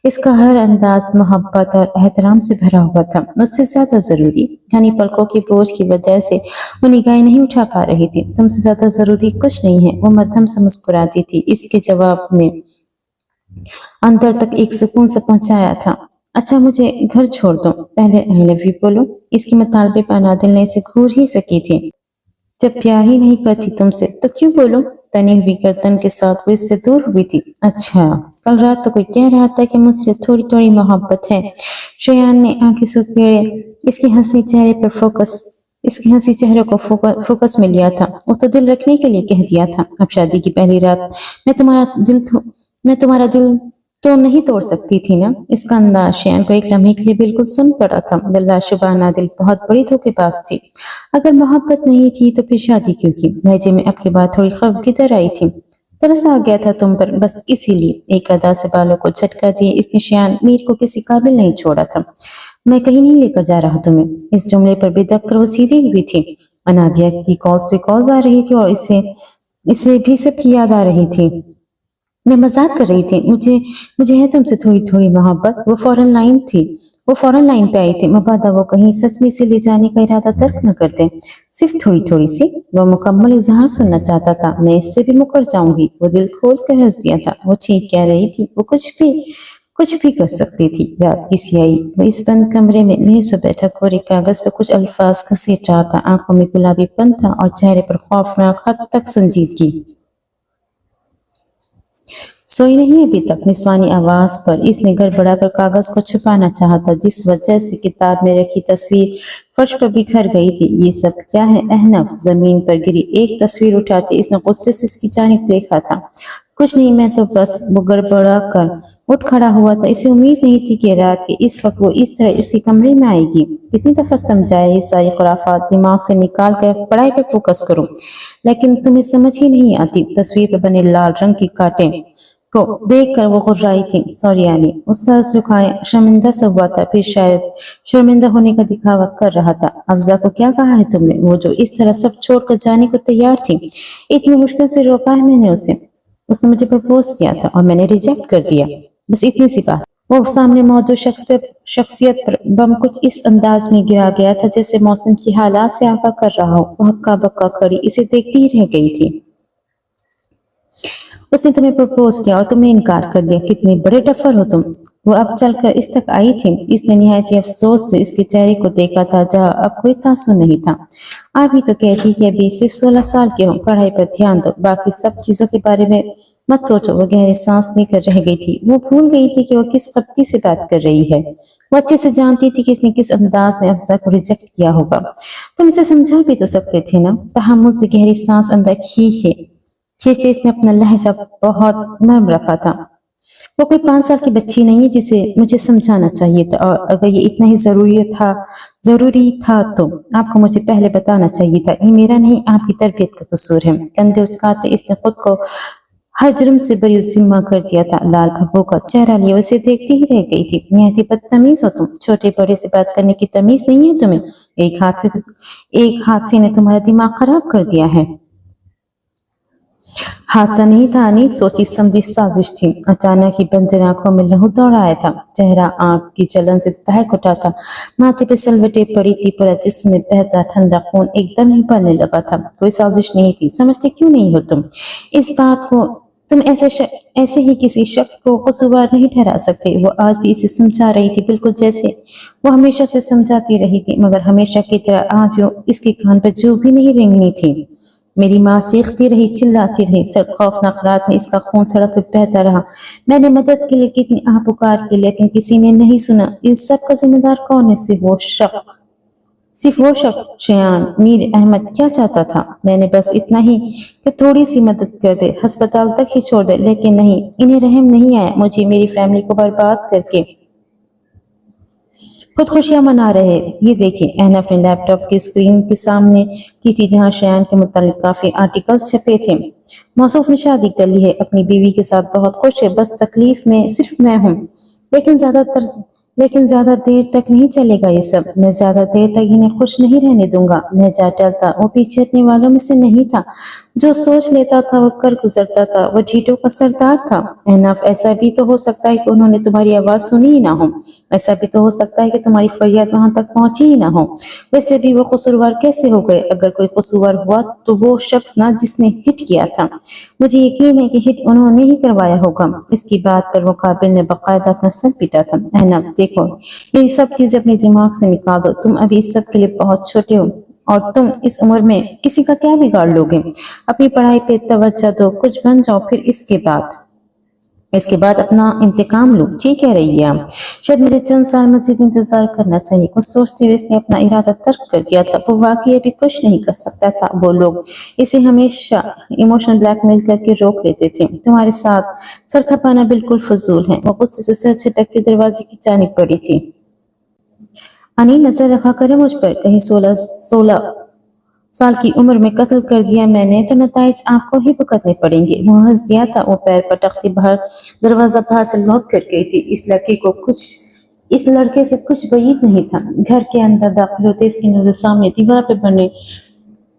इसका हर अंदाज मोहब्बत और एहतराम से भरा हुआ था। मुझसे ज्यादा जरूरी, यानी पलकों के बोझ की वजह से वो निगाहें नहीं उठा पा रही थी। तुमसे ज्यादा जरूरी कुछ नहीं है, वो मध्यम से मुस्कुराती थी। इसके जवाब ने अंदर तक एक सुकून से पहुंचाया था। अच्छा मुझे घर छोड़ दो, पहले आई लव यू बोलो। इसके मुतालबे पर अनादिल ने इसे घूर ही सकी थी। जब प्यार ही नहीं करती तुमसे तो क्यों बोलो? तनी हुई गर्दन के साथ वो इससे दूर हुई थी। अच्छा, कल रात तो कोई कह रहा था कि मुझसे थोड़ी थोड़ी मोहब्बत है। शयान ने आंखें सुखेड़े इसके हंसी चेहरे पर इसके हंसी चेहरे को फोकस में लिया था। वो तो दिल रखने के लिए कह दिया था। अब शादी की पहली रात मैं तुम्हारा दिल तो नहीं तोड़ सकती थी ना? इसका अंदाज शयान को एक लम्हे के लिए बिल्कुल सुन पड़ा था। बिल्ला शुबा नादिल बहुत बड़ी धोखेबाज थी। अगर मोहब्बत नहीं थी तो फिर शादी क्यों की? लहजे में अब की बात थोड़ी खौफ की तरह आई थी। तरस आ गया था तुम पर, बस इसीलिए। एक अदा से बालों को झटका दिए इसने शयान मीर को किसी काबिल नहीं छोड़ा था। मैं कहीं नहीं लेकर जा रहा तुम्हें। इस जुमले पर बेदक कर वो सीधी हुई थी। अनाबिया की कॉल्स पे कॉल्स आ रही थी और इसे भी सबकी याद आ रही थी। मैं मजाक कर रही थी। मुझे है तुमसे थोड़ी थोड़ी मोहब्बत। वो फौरन लाइन पे आई थी। मबादा वो कहीं सच में इसे ले जाने का इरादा तर्क न करते। सिर्फ थोड़ी थोड़ी सी। वो मुकम्मल इजहार सुनना चाहता था। मैं इससे भी मुकर जाऊंगी। वो दिल खोल कर हंस दिया था। वो ठीक कह रही थी। वो कुछ भी कर सकती थी। रात की सियाही। वो इस बंद कमरे में मेज पर बैठा कोरे कागज पर कुछ अल्फाज घसीट रहा था। आंखों में गुलाबीपन था और चेहरे पर खौफनाक हद तक संजीदगी। सोई नहीं अभी तक? निस्वानी आवाज पर इसने गड़बड़ाकर कागज को छुपाना चाहा था, जिस वजह से किताब में रखी तस्वीर फर्श पर बिखर गई थी। ये सब क्या है? अहनफ। जमीन पर गिरी एक तस्वीर उठाते इसने गुस्से से इसकी जानिब देखा था। कुछ नहीं, मैं तो बस। वो गड़बड़ा कर उठ खड़ा हुआ था। इसे उम्मीद नहीं थी कि रात के इस वक्त वो इस तरह इसके कमरे में आएगी। कितनी दफा समझाया ये सारी खुराफात दिमाग से निकाल कर पढ़ाई पे फोकस करो, लेकिन तुम्हें समझ ही नहीं आती। तस्वीर पर बने लाल रंग के कांटे को देखकर वो घबराई थी। सॉरी यानी वो सर झुकाए शर्मिंदा सा हुआ था, फिर शायद शर्मिंदा होने का दिखावा कर रहा था। अफजा को क्या कहा है तुमने? वो जो इस तरह सब छोड़कर जाने को तैयार थी। इतनी मुश्किल से रोका है मैंने उसे। उसने मुझे प्रपोज किया था और मैंने रिजेक्ट कर दिया। बस इतनी सी बात। वो सामने मौजूद शख्सियत पर बम कुछ इस अंदाज में गिरा गया था जैसे मौसम की हालात से आगाह कर रहा हो। वो हक्का बक्का खड़ी इसे देखती ही रह गई थी। उसने तुम्हें प्रपोज किया और तुमने इनकार कर दिया। कितने बड़े डफर हो तुम। वो अब चलकर इस तक आई थी। इसने निहायत अफसोस से इसके चेहरे को देखा था जहाँ अब कोई तासुर नहीं था। आप ही तो कहती कि अभी सिर्फ 16 साल के हो, पढ़ाई पर ध्यान दो, बाकी सब चीजों के बारे में मत सोचो। वो गहरी सांस लेकर रह गई थी। वो भूल गई थी कि वो किस कप्ती से बात कर रही है। वो अच्छे से जानती थी कि इसने किस अंदाज में अफजा को रिजेक्ट किया होगा। तुम इसे समझा भी तो सकते थे ना। तहम्मुल से गहरी सांस अंदर खींचते इसने अपना लहजा बहुत नर्म रखा था। वो कोई 5 साल की बच्ची नहीं है जिसे मुझे समझाना चाहिए था, और अगर ये इतना ही जरूरी था तो आपको मुझे पहले बताना चाहिए था। ये मेरा नहीं आपकी तरबियत का कसूर है। कंधे उचकाते इसने खुद को हर जुर्म से बरी जिम्मा कर दिया था। लाल भब्बो का चेहरा लिए उसे देखती ही रह गई थी। निहायत बदतमीज हो तुम, छोटे बड़े से बात करने की तमीज नहीं है तुम्हें। एक हादसे ने तुम्हारा दिमाग खराब कर दिया है। हादसा नहीं था अनीक, सोची समझी साजिश थी। अचानक ही बंजर आंखों में लहू दौड़ आया था। चेहरा आंख की जलन से दहक उठा था। माथे पे सलवटें पड़ी थी, पूरा जिस्म में बहता ठंडा खून एकदम ही उबलने लगा था। कोई साजिश नहीं थी, समझते क्यों नहीं हो तुम इस बात को। तुम ऐसे ही किसी शख्स को कसूरवार नहीं ठहरा सकते। वो आज भी इसे समझा रही थी, बिल्कुल जैसे वो हमेशा से समझाती रही थी, मगर हमेशा की तरह आज वो इसके कान पर जू भी नहीं रेंगनी थी। मेरी माँ चीखती रही, चिल्लाती रही। सर्द खौफनाक रात में इसका खून सड़क पर बहता रहा। मैंने मदद के लिए कितनी आह पुकार की, लेकिन किसी ने नहीं सुना। इन सब का जिम्मेदार कौन है? सिर्फ वो शख्स शयान मीर अहमद। क्या चाहता था? मैंने बस इतना ही कि थोड़ी सी मदद कर दे, अस्पताल तक ही छोड़ दे, लेकिन नहीं, इन्हें रहम नहीं आया मुझे मेरी फैमिली को बर्बाद करके खुद खुशियां मना रहे। ये देखिए, एना अपने लैपटॉप की स्क्रीन के सामने की थी, जहां शयान के मुतालिक काफी आर्टिकल्स छपे थे। मौसूफ ने शादी कर ली है, अपनी बीवी के साथ बहुत खुश है, बस तकलीफ में सिर्फ मैं हूँ। लेकिन ज्यादातर लेकिन ज्यादा देर तक नहीं चलेगा ये सब। मैं ज्यादा देर तक इन्हें खुश नहीं रहने दूंगा। लहजा टलता वो पीछे हटने वालों में से नहीं था। जो सोच लेता था वो कर गुजरता था। वो जीटों का सरदार था। एनफ, ऐसा भी तो हो सकता है कि उन्होंने तुम्हारी आवाज सुनी ही ना हो। ऐसा भी तो हो सकता है कि तुम्हारी फरियाद वहां तक पहुंची ही ना हो। वैसे भी वो कसूरवार कैसे हो गए? अगर कोई कसूरवार हुआ तो वो शख्स ना जिसने हिट किया था। मुझे यकीन है कि हिट उन्होंने ही करवाया होगा। इसकी बात पर मुकाबिल ने बाकायदा अपना सर पीटा था। अहनफ, देखो, ये सब चीजें अपने दिमाग से निकाल दो। तुम अभी इस सब के लिए बहुत छोटे हो, और तुम इस उम्र में किसी का क्या बिगाड़ लोगे? अपनी पढ़ाई पे तवज्जो दो, कुछ बन जाओ, फिर इसके बाद अपना इंतकाम लो। ठीक कह रही है आप। शायद मुझे चंद साल मजीद इंतजार करना चाहिए। कुछ सोचते हुए इसने अपना इरादा तर्क कर दिया था। वो वाकई अभी कुछ नहीं कर सकता था। वो लोग इसे हमेशा इमोशनल ब्लैकमेल करके रोक लेते थे। तुम्हारे साथ सर खपाना बिल्कुल फजूल है। वो गुस्से से सर झटकते दरवाजे की जानिब पड़ी थी। अनी, नजर रखा करे मुझ पर, कहीं 16 साल की उम्र में कत्ल कर दिया मैंने तो नताइज आपको ही भुगतने पड़ेंगे। वो हंस दिया था। वो पैर पटकती बाहर दरवाजा बाहर से लौट कर गई थी। इस लड़के से कुछ बईद नहीं था। घर के अंदर दाखिल होते इसकी नजर सामने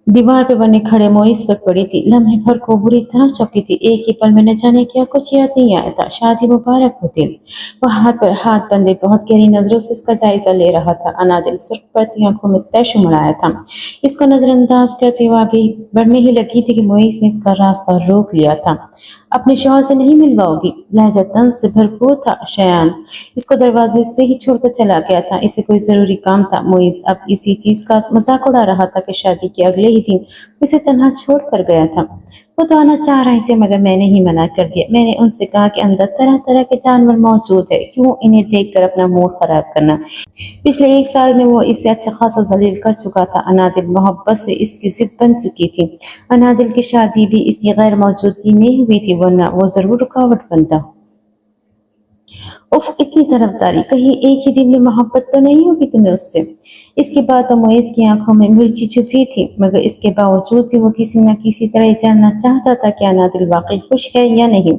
दीवार पे बने खड़े मोइस पर पड़ी थी। लम्हे भर को बुरी तरह चौंकी थी। एक ही पल में न जाने क्या कुछ याद नहीं आया था। शादी मुबारक हो दिल। वो हाथ पर हाथ बंधे बहुत गहरी नजरों से इसका जायजा ले रहा था। अनादिल सुर्ख पड़ती आंखों में तैश उमड़ाया था। इसको नजरअंदाज करते हुए आगे बढ़ने ही लगी थी कि मोइस ने इसका रास्ता रोक लिया था। अपने शौहर से नहीं मिलवाओगी? लहजा तंज से भरपूर था शयान। इसको दरवाजे से ही छोड़कर चला गया था। इसे कोई जरूरी काम था। मोइज अब इसी चीज का मजाक उड़ा रहा था कि शादी के अगले ही दिन इसे तन्हा छोड़ कर गया था। वो तो आना चाह रहे थे, मगर मैंने ही मना कर दिया। मैंने उनसे कहा कि अंदर तरह तरह के जानवर मौजूद है, क्यों इन्हें देखकर अपना मूड खराब करना। पिछले 1 साल में वो इसे अच्छा खासा जलील कर चुका था। अनादिल मोहब्बत से इसकी जिद बन चुकी थी। अनादिल की शादी भी इसकी गैर मौजूदगी में हुई थी, वरना वो जरूर रुकावट बनता। उफ, इतनी तरफदारी, कहीं एक ही दिन में मोहब्बत तो नहीं होगी तुम्हें उससे? इसके बाद तो मोइस की आंखों में मिर्ची छुपी थी, मगर इसके बावजूद भी वो किसी न किसी तरह जानना चाहता था कि अनादिल वाकई खुश है या नहीं।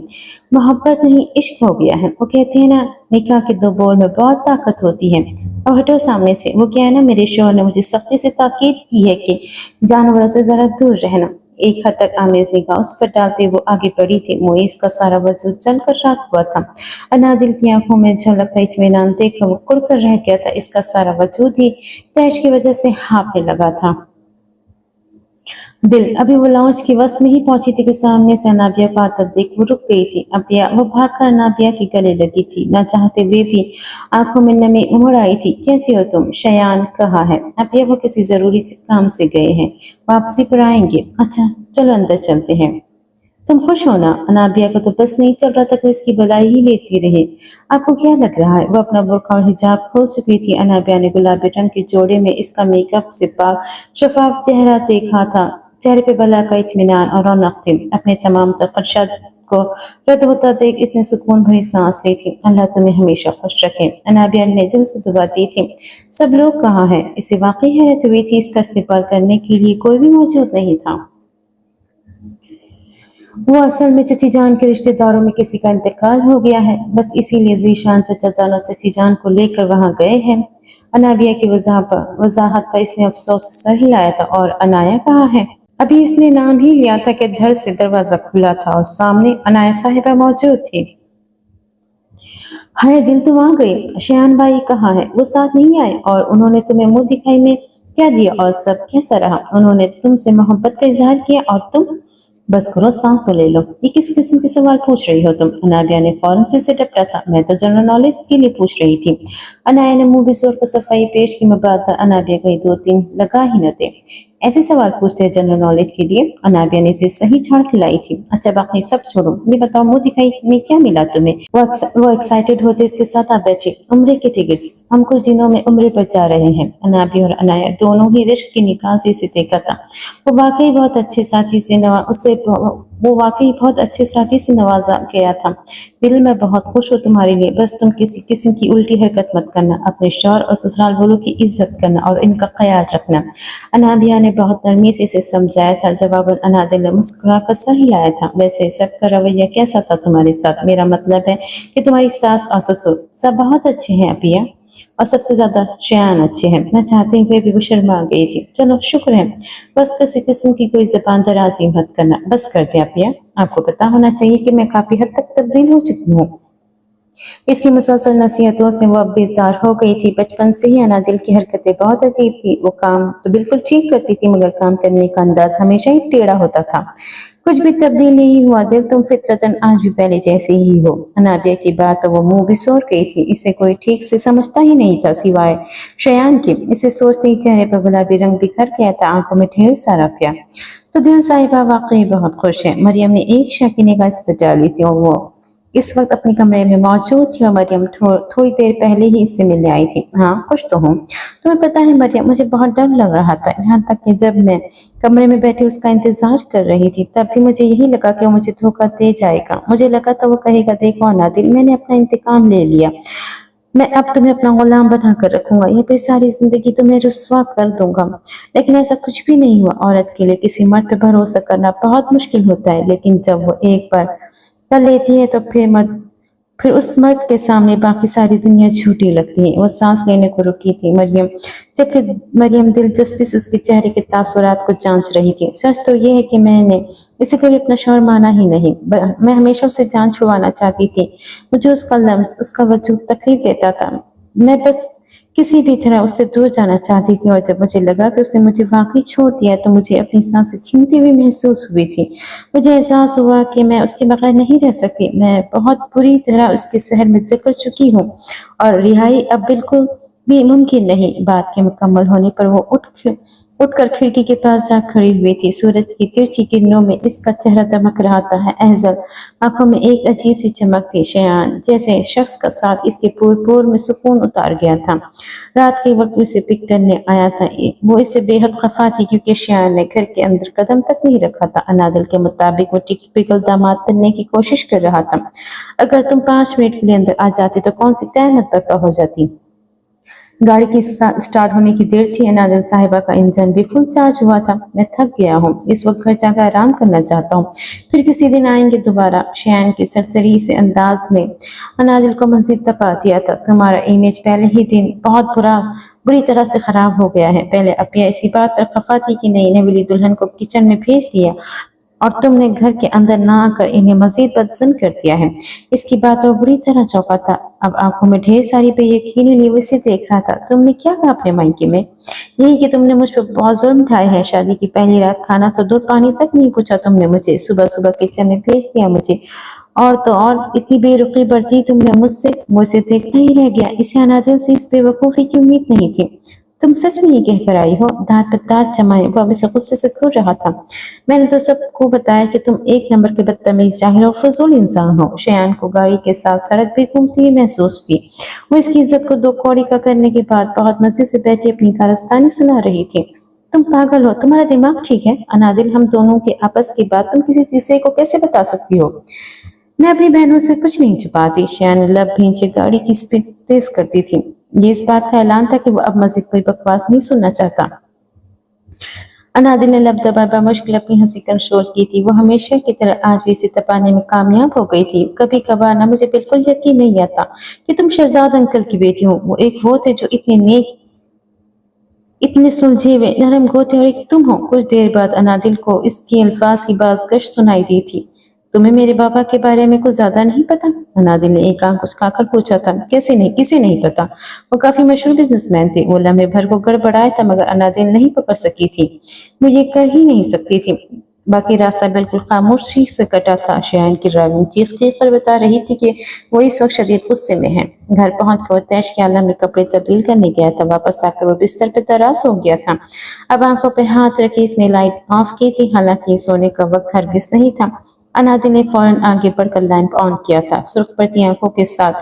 मोहब्बत नहीं, इश्क हो गया है। वो कहते हैं ना, निकाह के 2 बोल में बहुत ताकत होती है। अब हटो सामने से। वो क्या है ना, मेरे शोहर ने मुझे सख्ती से ताकीद की है कि जानवरों से जरा दूर रहना। एक हद तक आमेज निगाह उस पर डालते वो आगे बढ़ी थी। मोइस का सारा वजूद जलकर राख हुआ था। अनादिल की आंखों में झलकता इत्मीनान देखकर वो कुड़कर रह गया था। इसका सारा वजूद ही तैश की वजह से हाँफने लगा था। दिल अभी वो लॉन्च की वस्त में ही पहुंची थी कि सामने से अनाबिया को आता देख वो रुक गई थी। अबिया वो भागकर अनाबिया के गले लगी थी। न चाहते हुए भी आंखों में नमी उमड़ आई थी। कैसी हो तुम? शयान कहा है। अबिया वो किसी जरूरी से काम से गए हैं, वापसी पर आएंगे। अच्छा, चलो अंदर चलते हैं। तुम खुश हो ना? अनाबिया को तो बस नहीं चल रहा था कि इसकी भलाई ही लेती रहे। आपको क्या लग रहा है? वो अपना बुर्का और हिजाब खोल चुकी थी। अनाबिया ने गुलाबी रंग के जोड़े में इसका मेकअप से पाक शफाफ चेहरा देखा था। चेहरे पे बला का इत्मीनान और रौनक थी। अपने तमाम तर खदशात को रद्द होता देख इसने सुकून भरी सांस ली थी। अल्लाह तुम्हें हमेशा खुश रखे। अनाबिया ने दिल से दुआ दी थी। सब लोग कहाँ हैं? इसे वाकई हैरत हुई थी। इसका इस्तेमाल करने के लिए कोई भी मौजूद नहीं था। वो असल में चची जान के रिश्तेदारों में किसी का इंतकाल हो गया है, बस इसीलिए जीशान चचा जान और चची जान को लेकर वहाँ गए हैं। अनाबिया की वजाहत पर इसने अफसोस से सर हिलाया था। और अनाया कहाँ है? अभी इसने नाम ही लिया था कि धर से दरवाजा खुला था और सामने अनाया साहिबा मौजूद थी। हाय दिल, तुम आ गई। शयान भाई कहाँ है? वो साथ नहीं आए? और उन्होंने तुम्हें मुंह दिखाई में क्या दिया? और सब कैसा रहा? उन्होंने तुमसे मोहब्बत का इजहार किया और तुम? बस करो, सांस तो ले लो। ये किस किस्म के सवाल पूछ रही हो तुम? अनाबिया ने फौरन से डपटा था। मैं तो जनरल नॉलेज के लिए पूछ रही थी। अनाया ने मुंह बिसोर कर सफाई पेश की। मबादा अनाबिया कहीं दो तीन लगा ही न थे। ऐसे सवाल पूछते हैं जनरल नॉलेज के लिए? अनाबिया ने इसे सही झाड़ खिलाई थी। अच्छा बाकी सब छोड़ो, ये बताओ मुंह दिखाई में क्या मिला तुम्हें? वो एक्साइटेड होते इसके साथ आ बैठे। उम्रे के टिकट्स, हम कुछ दिनों में उम्रे पर जा रहे हैं। अनाबिया और अनाया दोनों ही रिश्क की निकासी से देखा था। वो वाकई बहुत अच्छे साथी से वो वाकई बहुत अच्छे साथी से नवाजा गया था। दिल मैं बहुत खुश हूँ तुम्हारे लिए, बस तुम किसी किस्म की उल्टी हरकत मत करना। अपने शौहर और ससुराल वालों की इज्जत करना और इनका ख्याल रखना। अनाबिया ने बहुत नरमी से इसे समझाया था। जवाबन अनादिल ने मुस्कुरा कर सर हिलाया था। वैसे सबका रवैया कैसा था तुम्हारे साथ? मेरा मतलब है कि तुम्हारी सास और ससुर सब बहुत अच्छे हैं अपिया, और सबसे ज्यादा शयान अच्छे हैं। मैं चाहते हुए भी वो शर्मा गई थी। चलो शुक्र है, बस किसी किस्म की कोई जबान दराजी मत करना। बस कर दे अपिया, आपको पता होना चाहिए कि मैं काफी हद तक तब्दील हो चुकी हूँ। इसकी मुसलसल नसीहतों से वो अब बेजार हो गई थी। बचपन से ही अनादिल की हरकतें बहुत अजीब थी। वो काम तो बिल्कुल ठीक करती थी, मगर काम करने का अंदाज हमेशा ही टेढ़ा होता था। कुछ भी तब्दील नहीं हुआ दिल, तुम फितरतन आज भी पहले जैसे ही हो। अनाबिया की बात तो वो मुंह भी सोर गई थी। इसे कोई ठीक से समझता ही नहीं था सिवाय शयान के। इसे सोचते ही चेहरे पर गुलाबी रंग बिखर गया था, आंखों में ढेर सारा प्यार। तो दिल साहिबा वाकई बहुत खुश है। मरियम ने एक शक की निगाह इस पर डाली थी और वो इस वक्त अपने कमरे में मौजूद थी और मरियम थोड़ी देर पहले ही इससे मिलने आई थी। हाँ खुश तो हूँ। तुम्हें पता है मरियम, मुझे बहुत डर लग रहा था, यहाँ तक कि जब मैं कमरे में बैठी उसका इंतजार कर रही थी तब भी मुझे यही लगा कि वो मुझे धोखा दे जाएगा। मुझे लगा था वो कहेगा देखो अनादिल, मैंने अपना इंतकाम ले लिया, मैं अब तुम्हें अपना गुलाम बना कर रखूंगा, ये फिर सारी जिंदगी तुम्हें रुस्वा कर दूंगा। लेकिन ऐसा कुछ भी नहीं हुआ। औरत के लिए किसी मर्द पर भरोसा करना बहुत मुश्किल होता है, लेकिन जब वो एक बार कर लेती है तो फिर उस मर्द के सामने बाकी सारी दुनिया झूठी लगती है। वो सांस लेने को रुकी थी मरियम, जबकि मरियम दिलचस्पी से उसके चेहरे के तासुरात को जांच रही थी। सच तो ये है कि मैंने इसे कभी अपना शौहर माना ही नहीं। मैं हमेशा उसे जान छुड़वाना चाहती थी। मुझे उसका लम्स, उसका वजूद तकलीफ देता था। मैं बस किसी भी तरह उससे दूर जाना चाहती थी, और जब मुझे लगा कि उसने मुझे वाकई छोड़ दिया तो मुझे अपनी सांसें छीनती हुई महसूस हुई थी। मुझे एहसास हुआ कि मैं उसके बगैर नहीं रह सकती। मैं बहुत बुरी तरह उसके शहर में जकड़ चुकी हूँ और रिहाई अब बिल्कुल भी मुमकिन नहीं। बात के मुकम्मल होने पर वो उठकर खिड़की के पास जा खड़ी हुई थी। सूरज की तिरछी किरणों में इसका चेहरा दमक रहा था। एहजल आंखों में एक अजीब सी चमक थी। शयान जैसे शख्स का साथ इसके पूर पूर में सुकून उतार गया था। रात के वक्त उसे पिक करने आया था। वो इससे बेहद खफा थी क्योंकि शयान ने घर के अंदर कदम तक नहीं रखा था। अनादिल के मुताबिक वो टिपिकल दामाद बनने की कोशिश कर रहा था। अगर तुम 5 मिनट के लिए अंदर आ जाती तो कौन सी कयामत बर्पा हो जाती। गाड़ी की स्टार्ट होने की देर थी। अनादिल साहिबा का इंजन भी फुल चार्ज हुआ था। मैं थक गया हूँ, इस वक्त घर जाकर आराम करना चाहता हूँ, फिर किसी दिन आएंगे दोबारा। शयान के सरसरी से अंदाज ने अनादिल को मजीद तपा दिया था। तुम्हारा इमेज पहले ही दिन बहुत बुरी तरह से खराब हो गया है। पहले अपिया इसी बात पर खफा थी कि नई नवेली दुल्हन को किचन में भेज दिया और तुमने घर के अंदर ना आकर इन्हें मजीद बदजन कर दिया है। इसकी बात वो बुरी तरह चौंका था। अब आंखों में ढेर सारी बेयकीनी लिए उसे देख रहा था। तुमने क्या कहा अपने मायके में? यही कि तुमने मुझ पर बहुत जुल्म ढाए है। शादी की पहली रात खाना तो दूध पानी तक नहीं पूछा तुमने मुझे, सुबह सुबह किचन में भेज दिया मुझे। और तो और इतनी बेरुखी बरती तुमने मुझसे, मुझे देखना ही रह गया। इसे अनादिल से इस बेवकूफ़ी की उम्मीद नहीं थी। तुम सच में ये कह कर आई हो? दांत पर दांत जमाए वो अभी से गुस्से से घूर रहा था। मैंने तो सबको बताया कि तुम एक नंबर के बदतमीज, जाहिल और फजूल इंसान हो। शयान को गाड़ी के साथ सड़क पे घूमती हुई महसूस हुई। वो इसकी इज्जत को दो कौड़ी का करने के बाद बहुत मजे से बैठी अपनी कारस्तानी सुना रही थी। तुम पागल हो, तुम्हारा दिमाग ठीक है? अनादिल, हम दोनों के आपस की बात तुम किसी तीसरे को कैसे बता सकती हो? मैं अपनी बहनों से कुछ नहीं छुपाती। शयान लब भींचे गाड़ी की स्पीड तेज करती थी। ये इस बात का ऐलान था कि वो अब मजीद कोई बकवास नहीं सुनना चाहता। انادل نے لب دبا بمشکل اپنی ہنسی کنٹرول کی تھی۔ وہ ہمیشہ کی طرح آج بھی اسے تپانے میں کامیاب ہو گئی تھی۔ کبھی کبھار نہ مجھے بالکل یقین نہیں آتا کہ تم شہزاد انکل کی بیٹی ہو۔ وہ ایک وہ تھے جو اتنے نیک، اتنے سلجھے ہوئے، نرم گوتے، اور ایک تم ہو۔ کچھ دیر بعد انادل کو اس کے الفاظ کی بازگشت سنائی دی تھی۔ تمہیں میرے بابا کے بارے میں کچھ زیادہ نہیں پتا؟ انادل نے ایک آنکھ اچکا کر پوچھا تھا۔ کیسے نہیں، کسے نہیں پتا؟ وہ کافی مشہور بزنس مین تھے۔ وہ لمحے بھر کو گڑبڑایا تھا مگر انادل نہیں پکڑ سکی تھی۔ وہ یہ کر ہی نہیں سکتی تھی۔ باقی راستہ بالکل خاموشی سے کٹا تھا۔ شایان کی ڈرائیونگ چیخ چیخ کر بتا رہی تھی کہ وہ اس وقت شدید غصے میں ہے۔ گھر پہنچ کر وہ تیش کے عالم میں کپڑے تبدیل کرنے گیا تھا۔ واپس آ کر وہ بستر پہ دراز ہو گیا تھا۔ اب آنکھوں پہ ہاتھ رکھے اس نے لائٹ آف کی تھی، حالانکہ یہ سونے کا وقت ہرگز نہیں تھا۔ انادل نے فوراً آگے بڑھ کر لیمپ آن کیا تھا۔ سرخ پڑتی آنکھوں کے ساتھ